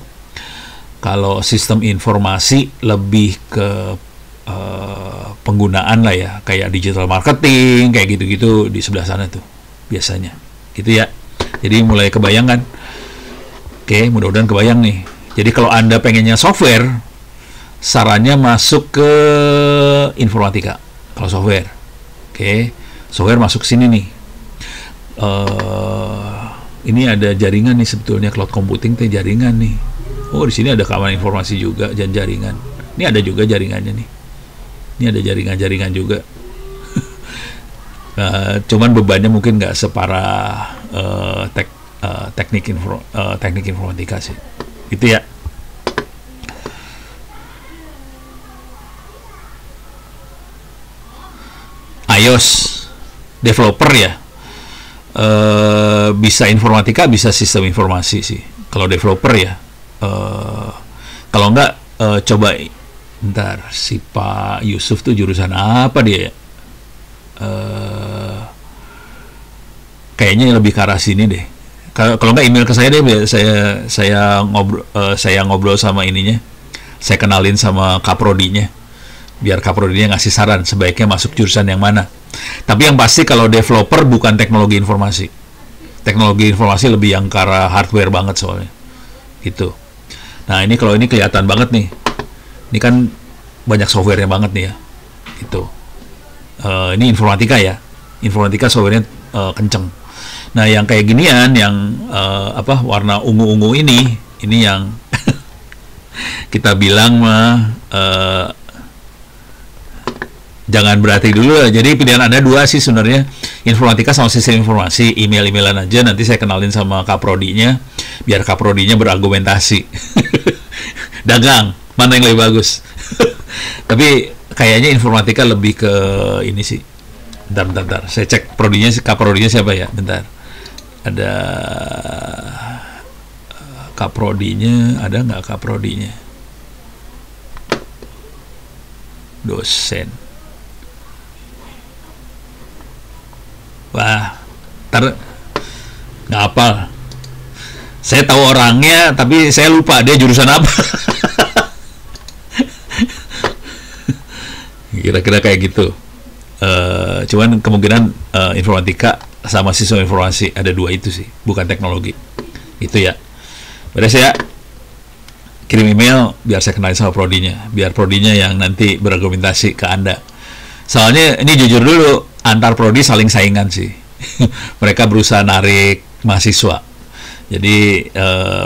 Kalau sistem informasi lebih ke penggunaan lah ya, kayak digital marketing, kayak gitu-gitu di sebelah sana tuh biasanya. Gitu ya. Jadi mulai kebayang kan? Oke, mudah-mudahan kebayang nih. Jadi kalau Anda pengennya software, sarannya masuk ke informatika. Kalau software. Oke. Software masuk sini nih. Ini ada jaringan nih sebetulnya, cloud computing teh jaringan nih. Oh, di sini ada keamanan informasi juga dan jaringan. Ini ada juga jaringannya nih. Ini ada jaringan-jaringan juga. Cuman bebannya mungkin nggak separah teknik informatika sih. Itu ya. iOS developer ya, bisa informatika, bisa sistem informasi sih kalau developer ya. Kalau enggak, coba bentar, si Pak Yusuf tuh jurusan apa dia ya? Kayaknya lebih ke arah sini deh. Kalau enggak email ke saya deh, saya ngobrol sama ininya, saya kenalin sama kaprodinya, biar kaprodinya ngasih saran sebaiknya masuk jurusan yang mana. Tapi yang pasti kalau developer bukan teknologi informasi. Teknologi informasi lebih yang ke arah hardware banget soalnya. Gitu. Nah, ini kalau ini kelihatan banget nih. Ini kan banyak softwarenya banget nih ya. Gitu. Ini informatika ya. Informatika softwarenya kenceng. Nah, yang kayak ginian, yang warna ungu-ungu ini yang kita bilang mah jangan berarti dulu. Jadi pilihan Anda dua sih sebenarnya, informatika sama sistem informasi. Email-emailan aja, nanti saya kenalin sama kaprodinya, biar kaprodinya berargumentasi. Dagang, mana yang lebih bagus. Tapi kayaknya informatika lebih ke ini sih. Bentar. Saya cek prodinya, kaprodinya siapa ya? Bentar. Ada kaprodinya, ada nggak kaprodinya? Dosen. Wah, nggak hafal. Saya tahu orangnya, tapi saya lupa dia jurusan apa. Kira-kira kayak gitu. Cuman kemungkinan informatika sama sistem informasi ada dua itu sih, bukan teknologi. Itu ya. Beres ya. Kirim email biar saya kenalin sama prodinya, biar prodinya yang nanti berargumentasi ke Anda. Soalnya ini jujur dulu, antar prodi saling saingan sih. Mereka berusaha narik mahasiswa. Jadi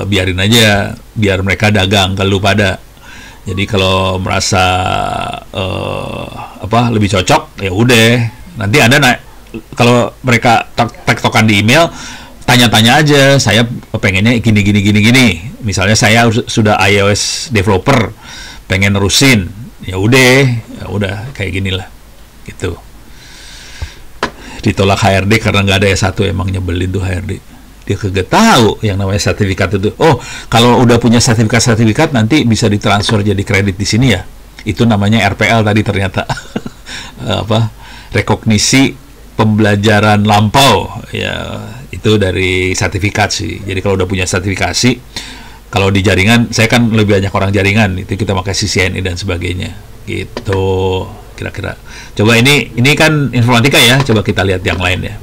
biarin aja, biar mereka dagang kalau pada. Jadi kalau merasa lebih cocok, ya udah. Nanti Anda kalau mereka tektokan di email, tanya-tanya aja. Saya pengennya gini. Misalnya saya sudah iOS developer, pengen nerusin, ya udah kayak ginilah, gitu. Ditolak HRD karena nggak ada S1, emang nyebelin tuh HRD. Dia kagak tahu yang namanya sertifikat itu. Oh, kalau udah punya sertifikat nanti bisa ditransfer jadi kredit di sini ya. Itu namanya RPL tadi ternyata. Rekognisi pembelajaran lampau. Ya, itu dari sertifikat sih. Jadi kalau udah punya sertifikasi, kalau di jaringan, saya kan lebih banyak orang jaringan, itu kita pakai CCNA dan sebagainya. Gitu kira-kira. Coba ini kan informatika ya, coba kita lihat yang lain ya.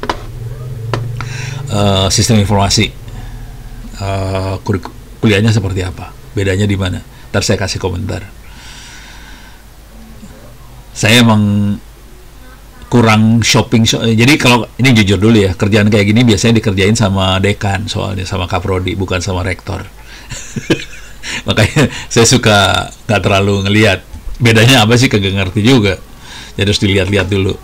Sistem informasi, kuliahnya seperti apa, bedanya di mana? Ntar saya kasih komentar. Saya emang kurang shopping. Jadi kalau ini jujur dulu ya, kerjaan kayak gini biasanya dikerjain sama dekan, soalnya sama kaprodi, bukan sama rektor. Makanya saya suka nggak terlalu ngelihat bedanya apa sih, kagak ngerti juga. Jadi harus dilihat-lihat dulu.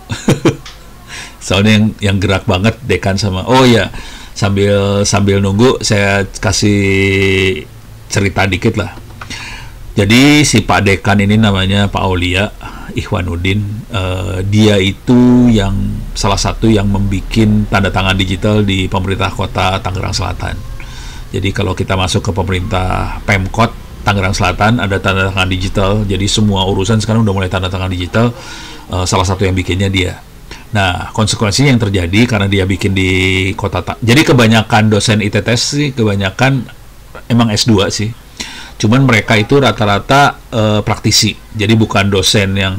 Soalnya yang gerak banget dekan sama, oh ya, sambil nunggu saya kasih cerita dikit lah. Jadi si Pak Dekan ini namanya Pak Aulia Ikhwanuddin. Dia itu yang salah satu yang membuat tanda tangan digital di pemerintah kota Tangerang Selatan. Jadi kalau kita masuk ke pemerintah Pemkot Tangerang Selatan ada tanda tangan digital. Jadi semua urusan sekarang udah mulai tanda tangan digital. Salah satu yang bikinnya dia. Nah, konsekuensinya yang terjadi karena dia bikin di kota. Jadi kebanyakan dosen ITTS sih, kebanyakan emang S2 sih. Cuman mereka itu rata-rata praktisi. Jadi bukan dosen yang.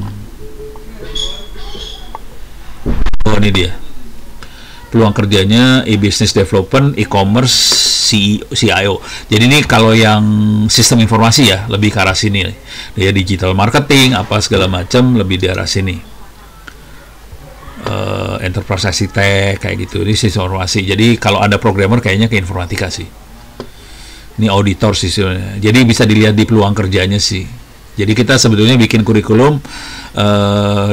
Oh, ini dia. Peluang kerjanya e-business development, e-commerce, CIO. Jadi ini kalau yang sistem informasi ya, lebih ke arah sini. Dia digital marketing, apa segala macam, lebih di arah sini. Enterprise architect kayak gitu, ini sistem informasi. Jadi kalau ada programmer kayaknya ke informatika sih. Ini auditor sih sebenarnya. Jadi bisa dilihat di peluang kerjanya sih. Jadi kita sebetulnya bikin kurikulum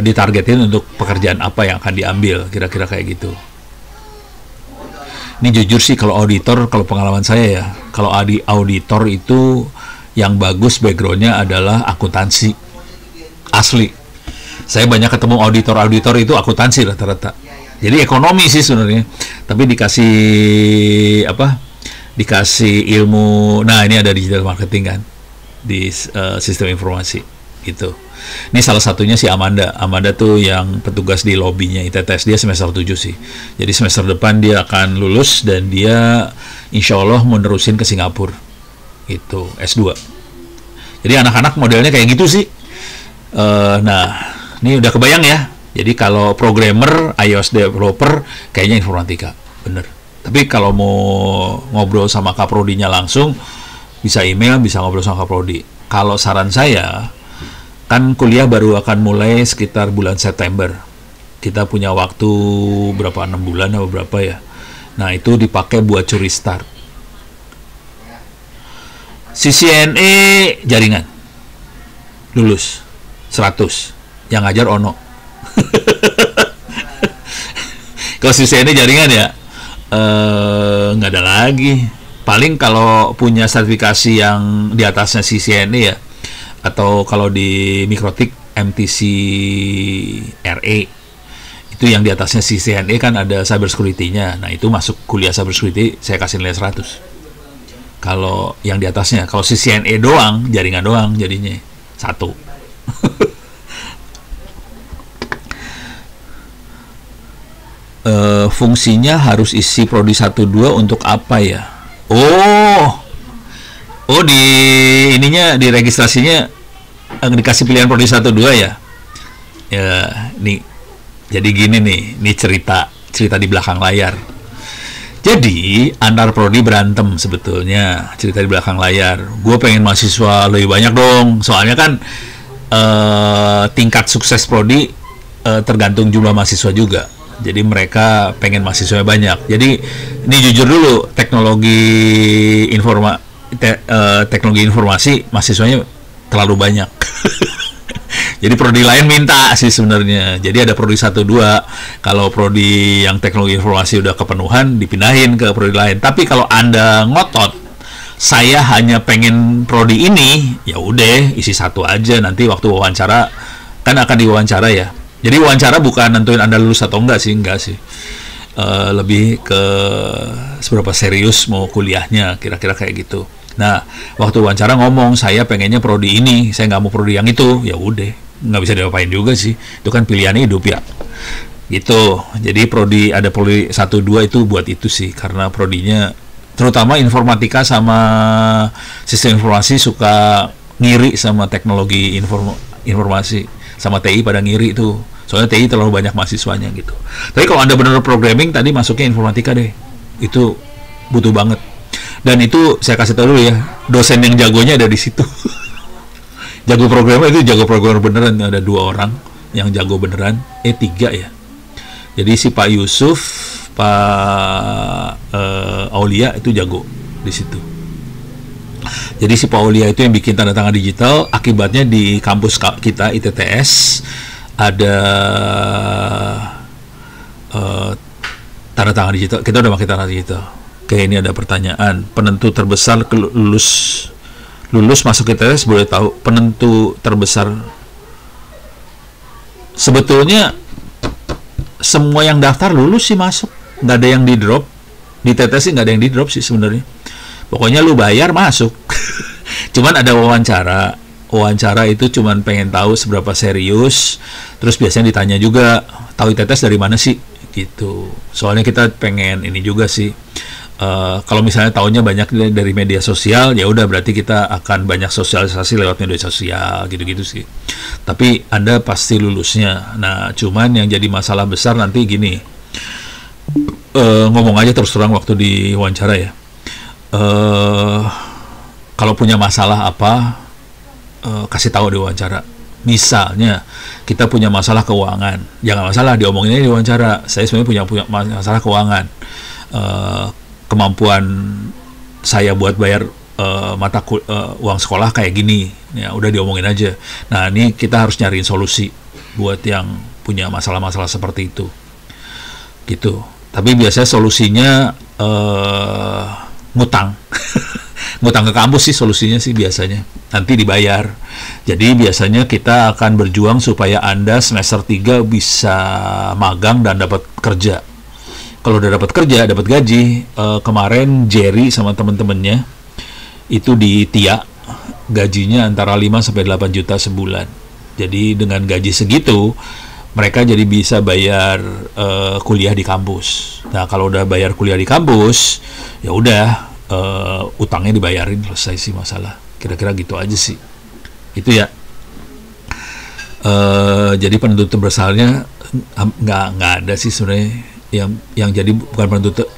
ditargetin untuk pekerjaan apa yang akan diambil, kira-kira kayak gitu. Ini jujur sih kalau auditor, kalau pengalaman saya ya, kalau auditor itu yang bagus backgroundnya adalah akuntansi asli. Saya banyak ketemu auditor itu akuntansi rata-rata. Jadi ekonomi sih sebenarnya. Tapi dikasih ilmu. Nah, ini ada digital marketing kan di sistem informasi gitu. Ini salah satunya si Amanda. Amanda tuh yang petugas di lobbynya ITTS. Dia semester 7 sih. Jadi semester depan dia akan lulus dan dia insya Allah mau nerusin ke Singapura. Gitu, S2. Jadi anak-anak modelnya kayak gitu sih. Nah, ini udah kebayang ya. Jadi kalau programmer, iOS developer, kayaknya informatika, bener. Tapi kalau mau ngobrol sama kaprodinya langsung, bisa email, bisa ngobrol sama kaprodi. Kalau saran saya, kan kuliah baru akan mulai sekitar bulan September. Kita punya waktu berapa, 6 bulan atau berapa ya. Nah, itu dipakai buat curi start. CCNA jaringan. Lulus 100. Yang ngajar Ono. Kalau CCNA jaringan ya nggak ada lagi. Paling kalau punya sertifikasi yang di atasnya CCNA ya, atau kalau di Mikrotik MTC RE itu yang di atasnya CCNA kan ada cyber security-nya. Nah, itu masuk kuliah cyber security saya kasih nilai 100. Kalau yang di atasnya, kalau CCNA doang, jaringan doang jadinya 1. Fungsinya harus isi prodi 1 2 untuk apa ya? Oh, di ininya, di registrasinya dikasih pilihan prodi 1 2 ya. Ya, nih. Jadi gini nih, ini cerita di belakang layar. Jadi antar prodi berantem sebetulnya, cerita di belakang layar. Gue pengen mahasiswa lebih banyak dong, soalnya kan tingkat sukses prodi tergantung jumlah mahasiswa juga. Jadi mereka pengen mahasiswa banyak. Jadi ini jujur dulu, teknologi informasi mahasiswanya terlalu banyak. Jadi prodi lain minta sih sebenarnya. Jadi ada prodi 1 2. Kalau prodi yang teknologi informasi udah kepenuhan, dipindahin ke prodi lain. Tapi kalau Anda ngotot, saya hanya pengen prodi ini, ya udah isi 1 aja. Nanti waktu wawancara kan akan diwawancara ya. Jadi wawancara bukan nentuin Anda lulus atau enggak sih. Lebih ke seberapa serius mau kuliahnya, kira-kira kayak gitu. Nah, waktu wawancara ngomong, saya pengennya prodi ini, saya nggak mau prodi yang itu, ya udah, nggak bisa diapain juga sih. Itu kan pilihan hidup ya. Gitu. Jadi ada prodi 1 2 itu buat itu sih, karena prodinya terutama informatika sama sistem informasi suka ngiri sama teknologi informasi, sama TI pada ngiri itu. Soalnya TI terlalu banyak mahasiswanya gitu. Tapi kalau Anda benar programming, tadi masuknya informatika deh. Itu butuh banget. Dan itu saya kasih tahu dulu ya, dosen yang jagonya ada di situ. Jago programmer itu jago programmer beneran, ada 2 orang yang jago beneran, 3 ya. Jadi si Pak Yusuf, Pak Aulia itu jago di situ. Jadi si Pak Aulia itu yang bikin tanda tangan digital. Akibatnya di kampus kita ITTS ada tanda tangan digital. Kita udah pakai tanda tangan digital. Oke, ini ada pertanyaan. Penentu terbesar lulus masuk ITS, boleh tahu penentu terbesar? Sebetulnya semua yang daftar lulus sih masuk, nggak ada yang di drop. Di TTS sih nggak ada yang di drop sih sebenarnya. Pokoknya lu bayar masuk. Cuman ada wawancara. Wawancara itu cuman pengen tahu seberapa serius. Terus biasanya ditanya juga, tahu ITS dari mana sih? Gitu. Soalnya kita pengen ini juga sih. Kalau misalnya tahunya banyak dari media sosial, ya udah berarti kita akan banyak sosialisasi lewat media sosial gitu-gitu sih. Tapi Anda pasti lulusnya. Nah, cuman yang jadi masalah besar nanti gini. Ngomong aja terus terang waktu di wawancara ya. Kalau punya masalah apa, kasih tahu di wawancara. Misalnya kita punya masalah keuangan, jangan masalah diomonginnya di wawancara. Saya sebenarnya punya masalah keuangan. Kemampuan saya buat bayar uang sekolah kayak gini, ya udah diomongin aja. Nah, ini kita harus nyariin solusi buat yang punya masalah-masalah seperti itu, gitu. Tapi biasanya solusinya ngutang, ngutang ke kampus sih solusinya sih biasanya. Nanti dibayar. Jadi biasanya kita akan berjuang supaya Anda semester 3 bisa magang dan dapat kerja. Kalau udah dapat kerja, dapat gaji, kemarin Jerry sama temen-temennya itu di TIA, gajinya antara 5 sampai 8 juta sebulan. Jadi dengan gaji segitu, mereka jadi bisa bayar kuliah di kampus. Nah, kalau udah bayar kuliah di kampus, ya udah utangnya dibayarin, selesai sih masalah. Kira-kira gitu aja sih. Itu ya. Jadi penentu terbesarnya nggak ada sih sebenarnya. Yang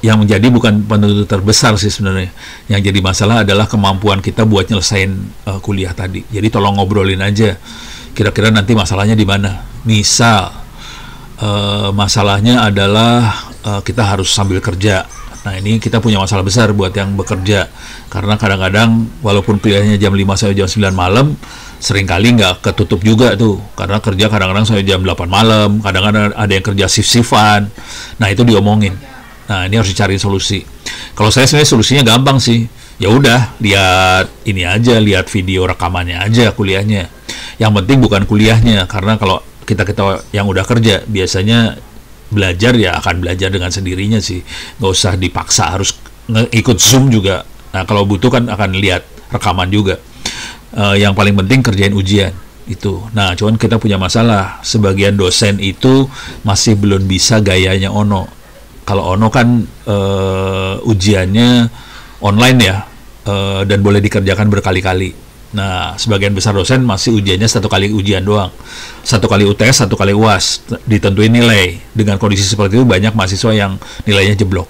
menjadi bukan penentu terbesar sih sebenarnya. Yang jadi masalah adalah kemampuan kita buat nyelesain kuliah tadi. Jadi tolong ngobrolin aja. Kira-kira nanti masalahnya di mana? Misal masalahnya adalah kita harus sambil kerja. Nah, ini kita punya masalah besar buat yang bekerja. Karena kadang-kadang walaupun kuliahnya jam 5 sampai jam 9 malam, seringkali nggak ketutup juga tuh. Karena kerja kadang-kadang sampai jam 8 malam, kadang-kadang ada yang kerja shift-shiftan. Nah, itu diomongin. Nah, ini harus dicari solusi. Kalau saya sebenarnya solusinya gampang sih. Ya udah, lihat ini aja, lihat video rekamannya aja kuliahnya. Yang penting bukan kuliahnya, karena kalau kita yang udah kerja biasanya belajar ya akan belajar dengan sendirinya sih, nggak usah dipaksa harus ikut Zoom juga. Nah, kalau butuh kan akan lihat rekaman juga. Yang paling penting kerjain ujian itu. Nah, cuman kita punya masalah, sebagian dosen itu masih belum bisa gayanya Ono. Kalau Ono kan ujiannya online ya, dan boleh dikerjakan berkali-kali. Nah, sebagian besar dosen masih ujiannya satu kali ujian doang, satu kali UTS, satu kali UAS, ditentuin nilai. Dengan kondisi seperti itu banyak mahasiswa yang nilainya jeblok.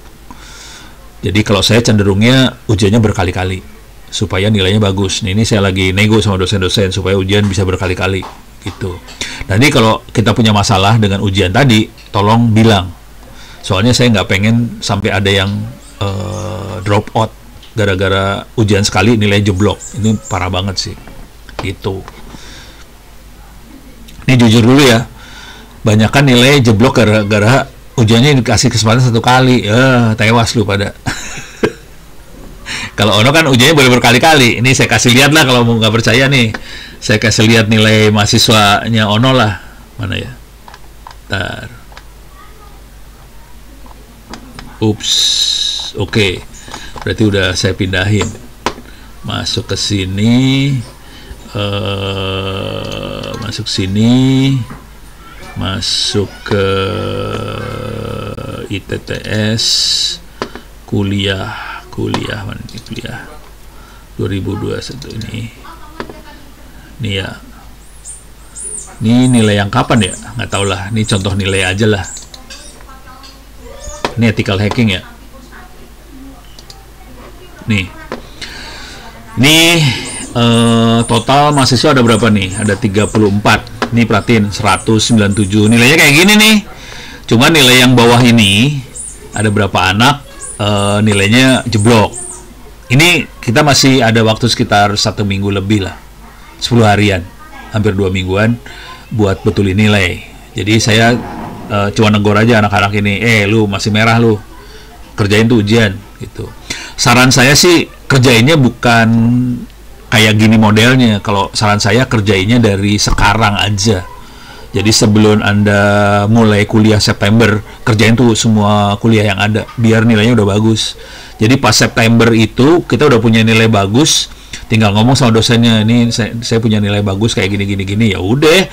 Jadi kalau saya cenderungnya ujiannya berkali-kali supaya nilainya bagus. Nah, ini saya lagi nego sama dosen-dosen supaya ujian bisa berkali-kali gitu. Nanti kalau kita punya masalah dengan ujian tadi, tolong bilang. Soalnya saya nggak pengen sampai ada yang drop out gara-gara ujian sekali nilai jeblok. Ini parah banget sih. Gitu. Ini jujur dulu ya. Banyak kan nilai jeblok gara-gara ujiannya dikasih kesempatan satu kali. Tewas lu pada. Kalau Ono kan ujiannya boleh berkali-kali. Ini saya kasih lihat lah kalau mau nggak percaya nih. Saya kasih lihat nilai mahasiswanya Ono lah. Mana ya? Ntar. Ups. Oke. Berarti udah saya pindahin. Masuk ke sini. Masuk sini. Masuk ke ITTS. Kuliah mana ini kuliah 2021 ini ya. Ini nilai yang kapan ya, nggak tahu lah. Ini contoh nilai aja lah. Ini ethical hacking ya. Nih total mahasiswa ada berapa nih? Ada 34. Nih perhatiin 197. Nilainya kayak gini nih. Cuma nilai yang bawah ini ada berapa anak nilainya jeblok. Ini kita masih ada waktu sekitar 1 minggu lebih lah, 10 harian, hampir 2 mingguan buat betulin nilai. Jadi saya cuma negor aja anak-anak ini, lu masih merah lu, kerjain tuh ujian gitu. Saran saya sih kerjainnya bukan kayak gini modelnya. Kalau saran saya kerjainnya dari sekarang aja. Jadi sebelum Anda mulai kuliah September, kerjain tuh semua kuliah yang ada, biar nilainya udah bagus. Jadi pas September itu, kita udah punya nilai bagus, tinggal ngomong sama dosennya, ini saya punya nilai bagus kayak gini, ya udah,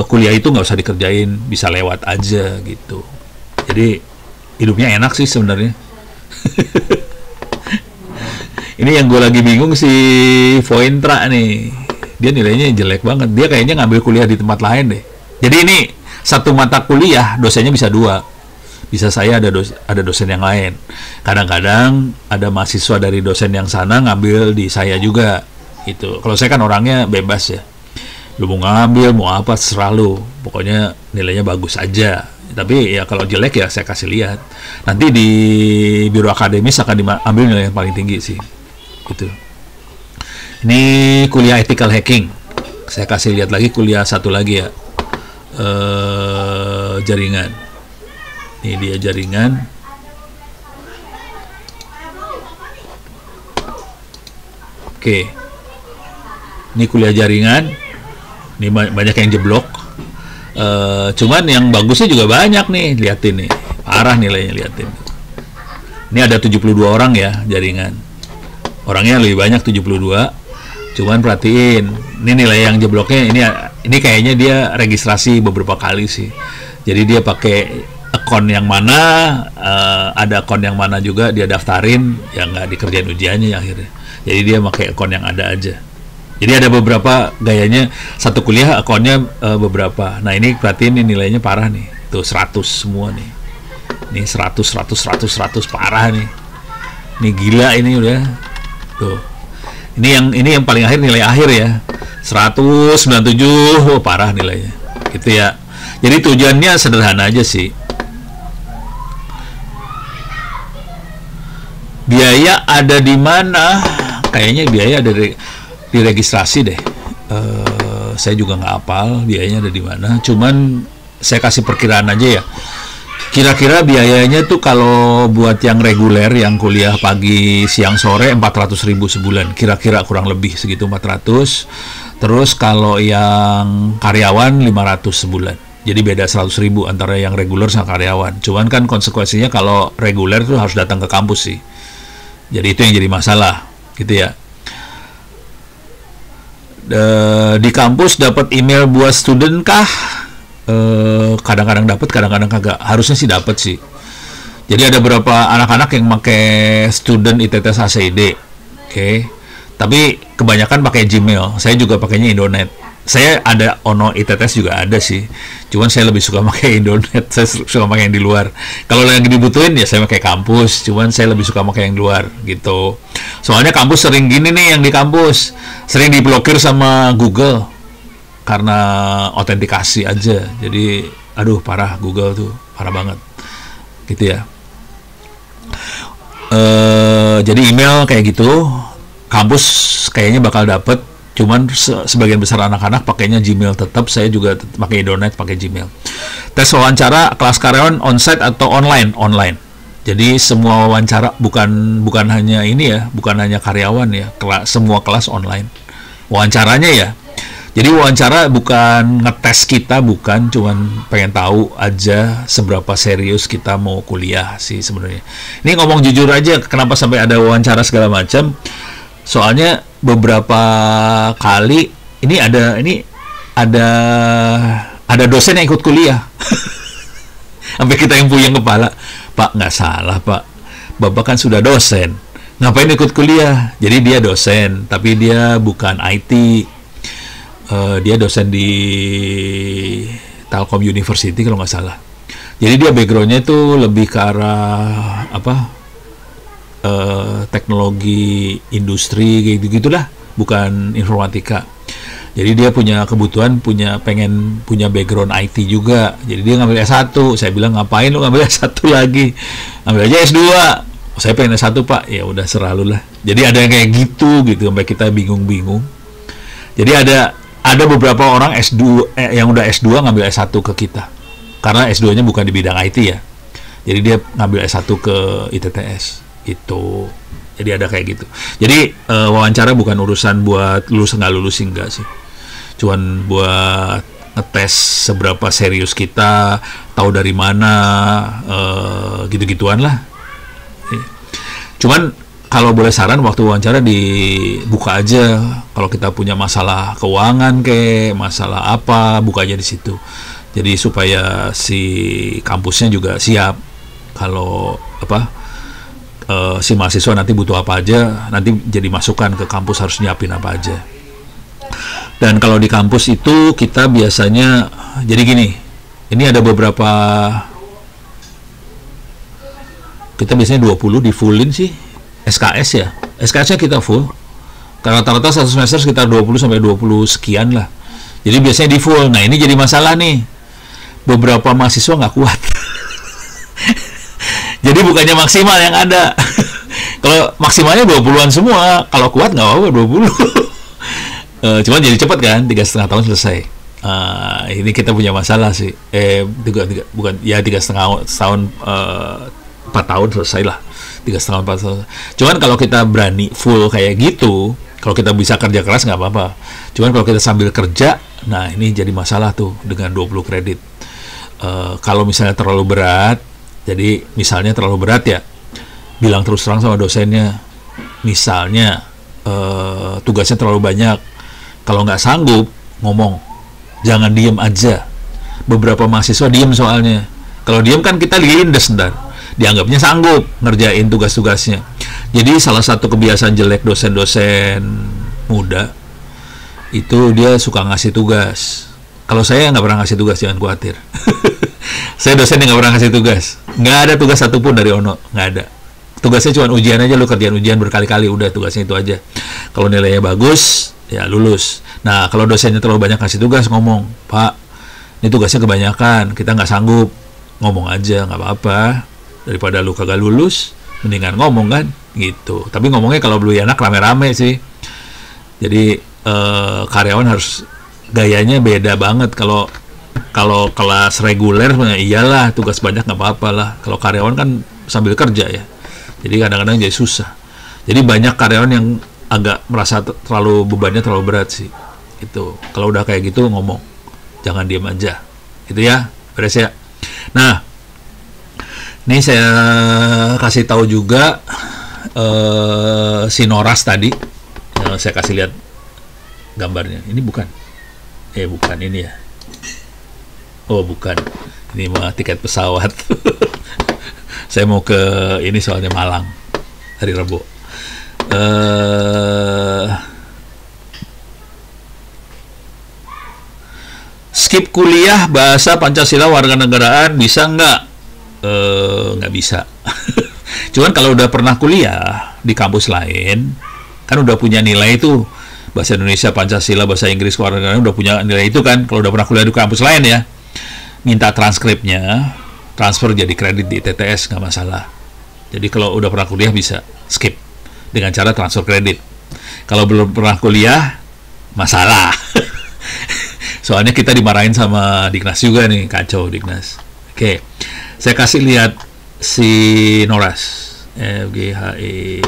kuliah itu nggak usah dikerjain, bisa lewat aja gitu. Jadi hidupnya enak sih sebenarnya. Ini yang gue lagi bingung si Vointra nih, dia nilainya jelek banget, dia kayaknya ngambil kuliah di tempat lain deh. Jadi ini satu mata kuliah dosennya bisa 2, bisa saya ada dosen yang lain. Kadang-kadang ada mahasiswa dari dosen yang sana ngambil di saya juga gitu. Kalau saya kan orangnya bebas ya, lu mau ngambil mau apa terserah lu, pokoknya nilainya bagus aja. Tapi ya kalau jelek ya saya kasih lihat, nanti di biro akademis akan diambil nilai yang paling tinggi sih gitu. Ini kuliah ethical hacking, saya kasih lihat lagi kuliah satu lagi ya, jaringan. Ini dia jaringan. Oke, ini kuliah jaringan. Ini banyak yang jeblok. Cuman yang bagusnya juga banyak nih. Liatin nih, parah nilainya, liatin. Ini ada 72 orang ya jaringan. Orangnya lebih banyak 72. Cuman perhatiin, ini nilai yang jebloknya ini kayaknya dia registrasi beberapa kali sih. Jadi dia pakai akun yang mana, ada akun yang mana juga dia daftarin, yang nggak dikerjain ujiannya ya akhirnya. Jadi dia pakai akun yang ada aja. Jadi ada beberapa gayanya, satu kuliah akunnya beberapa. Nah ini perhatiin, ini nilainya parah nih. Tuh 100 semua nih. Ini 100 parah nih. Ini gila ini udah. Tuh. Ini yang paling akhir, nilai akhir ya. 197, parah nilainya. Gitu ya. Jadi tujuannya sederhana aja sih. Biaya ada di mana? Kayaknya biaya ada di registrasi deh. Saya juga nggak hafal biayanya ada di mana. Cuman saya kasih perkiraan aja ya. Kira-kira biayanya tuh kalau buat yang reguler, yang kuliah pagi, siang, sore 400.000 sebulan. Kira-kira kurang lebih segitu 400. Terus kalau yang karyawan 500 sebulan. Jadi beda 100.000 antara yang reguler sama karyawan. Cuman kan konsekuensinya kalau reguler tuh harus datang ke kampus sih. Jadi itu yang jadi masalah, gitu ya. Di kampus dapat email buat student kah? Kadang-kadang dapat, kadang-kadang kagak. Harusnya sih dapat sih. Jadi ada beberapa anak-anak yang pakai student ITTS ACID, oke. Tapi kebanyakan pakai Gmail. Saya juga pakainya Indonet. Saya ada Ono ITTS juga ada sih. Cuman saya lebih suka pakai Indonet. Saya suka pakai yang di luar. Kalau yang dibutuhin ya saya pakai kampus. Cuman saya lebih suka pakai yang di luar gitu. Soalnya kampus sering gini nih, yang di kampus sering diblokir sama Google karena autentikasi aja. Jadi aduh parah, Google tuh parah banget gitu ya. Jadi email kayak gitu, kampus kayaknya bakal dapet. Cuman sebagian besar anak-anak pakainya Gmail tetap. Saya juga pakai Indonet, pakai Gmail. Tes wawancara kelas karyawan onsite atau online? Online. Jadi semua wawancara bukan hanya ini ya, bukan hanya karyawan ya, semua kelas online. Wawancaranya ya. Jadi wawancara bukan ngetes kita, bukan, cuman pengen tahu aja seberapa serius kita mau kuliah sih sebenarnya. Ini ngomong jujur aja, kenapa sampai ada wawancara segala macam? Soalnya beberapa kali ini ada dosen yang ikut kuliah. Sampai kita yang puyeng kepala. Pak, nggak salah Pak, Bapak kan sudah dosen, ngapain ikut kuliah? Jadi dia dosen, tapi dia bukan IT. Dia dosen di Telkom University kalau nggak salah. Jadi dia backgroundnya itu lebih ke arah apa, teknologi industri kayak gitulah, bukan informatika. Jadi dia punya kebutuhan, pengen punya background IT juga. Jadi dia ngambil S1. Saya bilang, ngapain lu ngambil S1 lagi? Ambil aja S2. Oh, saya pengen S1 Pak. Ya udah, serah lu lah. Jadi ada yang kayak gitu sampai kita bingung-bingung. Jadi ada beberapa orang S2 yang udah S2 ngambil S1 ke kita. Karena S2-nya bukan di bidang IT ya. Jadi dia ngambil S1 ke ITTS. Itu. Jadi ada kayak gitu. Jadi wawancara bukan urusan buat lulus nggak lulus, enggak sih. Cuman buat ngetes seberapa serius kita, tahu dari mana, gitu-gituan lah. Cuman kalau boleh saran, waktu wawancara dibuka aja. Kalau kita punya masalah keuangan masalah apa, buka aja di situ. Jadi supaya si kampusnya juga siap kalau si mahasiswa nanti butuh apa aja, nanti jadi masukan ke kampus harus nyiapin apa aja. Dan kalau di kampus itu kita biasanya jadi gini, ini ada beberapa, kita biasanya 20 di fullin sih, SKS ya, SKS-nya kita full, karena rata-rata satu semester sekitar 20 sampai 20 sekian lah. Jadi biasanya di full. Nah ini jadi masalah nih, beberapa mahasiswa nggak kuat. Jadi bukannya maksimal yang ada. Kalau maksimalnya 20-an semua, kalau kuat nggak apa-apa 20. Cuman jadi cepat kan, 3,5 tahun selesai. Ini kita punya masalah sih. Bukan, ya 3,5 tahun, 4 tahun selesai lah. 3,5 4 tahun. Cuman kalau kita berani full kayak gitu, kalau kita bisa kerja keras nggak apa-apa. Cuman kalau kita sambil kerja, nah ini jadi masalah tuh dengan 20 kredit. Kalau misalnya terlalu berat, jadi misalnya terlalu berat ya, bilang terus terang sama dosennya. Misalnya tugasnya terlalu banyak, kalau nggak sanggup ngomong, jangan diem aja. Beberapa mahasiswa diem soalnya. Kalau diem kan kita lindes ntar, dianggapnya sanggup ngerjain tugas-tugasnya. Jadi salah satu kebiasaan jelek dosen-dosen muda itu dia suka ngasih tugas. Kalau saya nggak pernah ngasih tugas, jangan khawatir. Saya dosen yang nggak pernah ngasih tugas. Nggak ada tugas satupun dari Ono, nggak ada. Tugasnya cuma ujian aja, lu kerjaan ujian berkali-kali, udah tugasnya itu aja. Kalau nilainya bagus, ya lulus. Nah, kalau dosennya terlalu banyak kasih tugas, ngomong, Pak, ini tugasnya kebanyakan, kita nggak sanggup. Ngomong aja, nggak apa-apa. Daripada lu kagak lulus, mendingan ngomong kan, gitu. Tapi ngomongnya kalau belum enak rame-rame sih. Jadi karyawan harus gayanya beda banget. Kalau kelas reguler, iyalah tugas banyak nggak apa-apa lah. Kalau karyawan kan sambil kerja ya. Jadi kadang-kadang jadi susah. Jadi banyak karyawan yang agak merasa terlalu bebannya terlalu berat sih. Itu. Kalau udah kayak gitu ngomong, jangan diam aja. Gitu ya, beres ya. Nah, ini saya kasih tahu juga si Noras tadi. Saya kasih lihat gambarnya. Ini bukan. Bukan ini ya. Oh, bukan. Ini mah tiket pesawat. Saya mau ke ini soalnya Malang hari Rabu. Skip kuliah bahasa Pancasila warganegaraan bisa nggak? Nggak bisa. Cuman kalau udah pernah kuliah di kampus lain, kan udah punya nilai itu. Bahasa Indonesia, Pancasila, bahasa Inggris, kewarganegaraan udah punya nilai itu kan. Kalau udah pernah kuliah di kampus lain ya, minta transkripnya, transfer jadi kredit di TTS, nggak masalah. Jadi kalau udah pernah kuliah bisa skip dengan cara transfer kredit. Kalau belum pernah kuliah, masalah. Soalnya kita dimarahin sama Dignas juga nih, kacau Dignas. Oke, saya kasih lihat si Noras. FGHE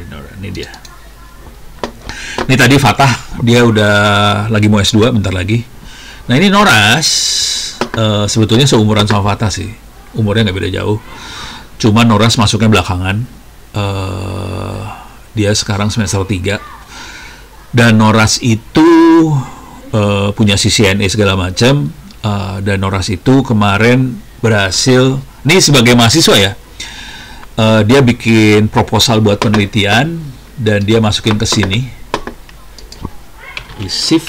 Noras, ini dia. Ini tadi Fatah, dia udah lagi mau S2 bentar lagi. Nah ini Noras, sebetulnya seumuran sama Fatah sih. Umurnya nggak beda jauh. Cuma Noras masuknya belakangan. Dia sekarang semester 3. Dan Noras itu punya CCNA segala macam. Dan Noras itu kemarin berhasil, ini sebagai mahasiswa ya, dia bikin proposal buat penelitian dan dia masukin ke sini. ISIF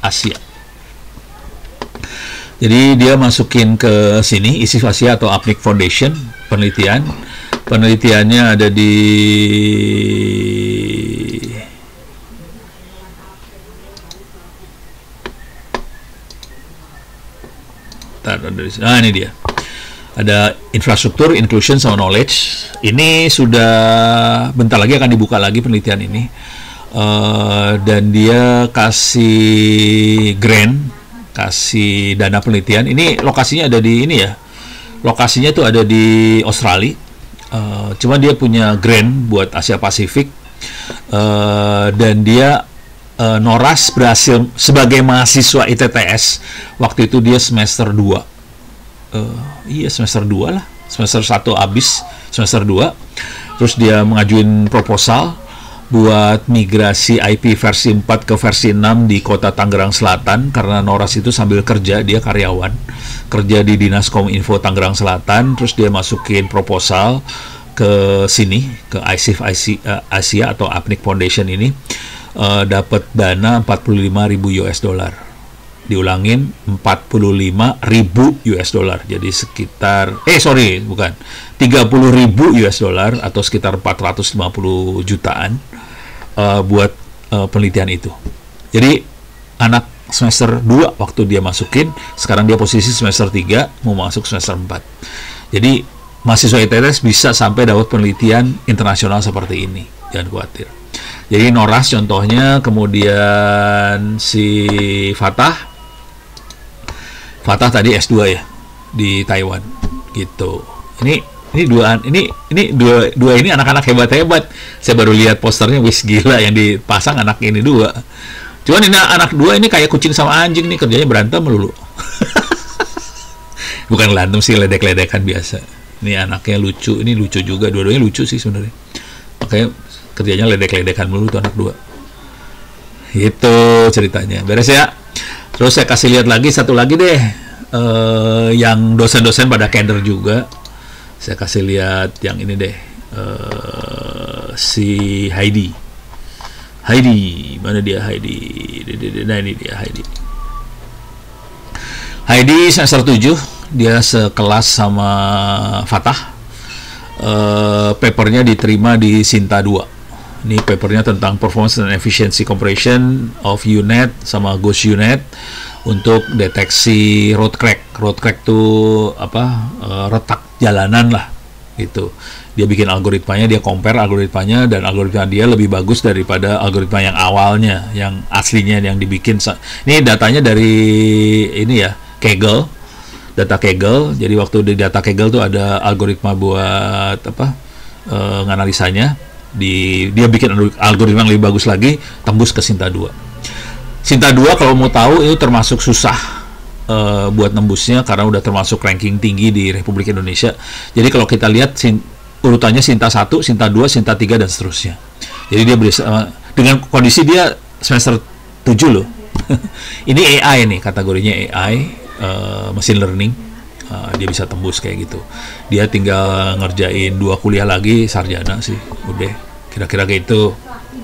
Asia. Jadi dia masukin ke sini ISIF Asia atau APNIC Foundation penelitian. Penelitiannya ada di ini dia. Ada infrastruktur, inclusion, sama knowledge. Ini sudah bentar lagi akan dibuka lagi penelitian ini. Dan dia kasih grant, kasih dana penelitian. Ini lokasinya ada di ini ya. Lokasinya tuh ada di Australia. Cuma dia punya grant buat Asia Pasifik. Dan dia Noras berhasil sebagai mahasiswa ITTS. Waktu itu dia semester 2. Iya semester 2 lah. Semester 1 habis, semester 2. Terus dia mengajuin proposal buat migrasi IP versi 4 ke versi 6 di kota Tangerang Selatan, karena Noras itu sambil kerja, dia karyawan kerja di Dinas Kominfo Tangerang Selatan. Terus dia masukin proposal ke sini, ke ISIF Asia atau APNIC Foundation ini, dapat dana 45.000 US dollar. Diulangin 45.000 US dollar, jadi sekitar 30.000 US dollar atau sekitar 450 jutaan buat penelitian itu. Jadi anak semester 2 waktu dia masukin, sekarang dia posisi semester 3 mau masuk semester 4. Jadi mahasiswa ITS bisa sampai dapat penelitian internasional seperti ini, jangan khawatir. Jadi Noras contohnya, kemudian si Fatah tadi S2 ya di Taiwan gitu. Ini dua ini anak-anak hebat. Saya baru lihat posternya, wis gila yang dipasang anak ini dua. Cuman ini anak dua ini kayak kucing sama anjing nih, kerjanya berantem melulu. Bukan berantem sih, ledek-ledekan biasa. Ini anaknya lucu, ini lucu juga, dua-duanya lucu sih sebenarnya. Makanya kerjanya ledek-ledekan melulu tuh anak dua. Itu ceritanya. Beres ya. Terus saya kasih lihat lagi satu lagi deh, yang dosen-dosen pada keder juga. Saya kasih lihat yang ini deh, si Heidi, mana dia Heidi? Nah ini dia Heidi semester 7, dia sekelas sama Fatah. Papernya diterima di Sinta 2. Ini papernya tentang performance and efficiency comparison of UNet sama Ghost UNet untuk deteksi road crack. Road crack itu apa? Retak jalanan lah gitu. Dia bikin algoritmanya, dia compare algoritmanya, dan algoritma dia lebih bagus daripada algoritma yang awalnya, yang aslinya yang dibikin. Ini datanya dari ini ya, Kaggle, data Kaggle. Jadi waktu di data Kaggle tuh ada algoritma buat apa? Nganalisanya. Dia bikin algoritma yang lebih bagus lagi, tembus ke Sinta 2. Sinta 2 kalau mau tahu itu termasuk susah buat nembusnya, karena udah termasuk ranking tinggi di Republik Indonesia. Jadi kalau kita lihat urutannya Sinta 1, Sinta 2, Sinta 3 dan seterusnya. Jadi dia dengan kondisi dia semester 7 loh. Ini AI nih, kategorinya AI, machine learning. dia bisa tembus kayak gitu. Dia tinggal ngerjain 2 kuliah lagi sarjana sih, udah kira-kira kayak itu.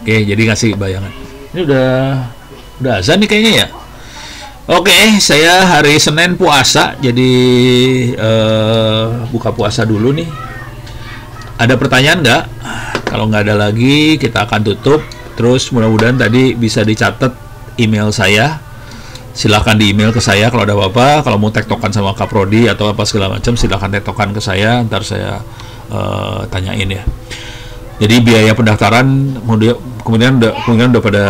Oke, jadi ngasih bayangan. Ini udah azan nih kayaknya ya. Oke, saya hari Senin puasa, jadi buka puasa dulu nih. Ada pertanyaan nggak? Kalau nggak ada lagi, kita akan tutup. Terus mudah-mudahan tadi bisa dicatat email saya. Silahkan di email ke saya kalau ada apa-apa. Kalau mau tektokan sama Kaprodi atau apa segala macam, silahkan tektokan ke saya. Ntar saya tanyain ya. Jadi biaya pendaftaran kemudian udah pada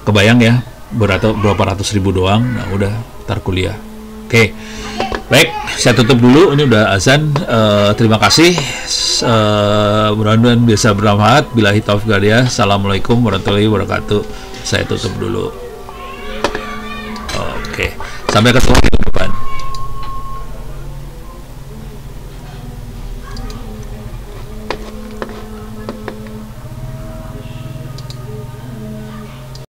kebayang ya, berapa ratus ribu doang. Nah udah, ntar kuliah. Oke, baik, saya tutup dulu. Ini udah azan. Terima kasih. Mudah-mudahan bisa bermanfaat. Billahi taufiq wal hidayah. Assalamualaikum warahmatullahi wabarakatuh. Saya tutup dulu. Oke, sampai ketemu di depan.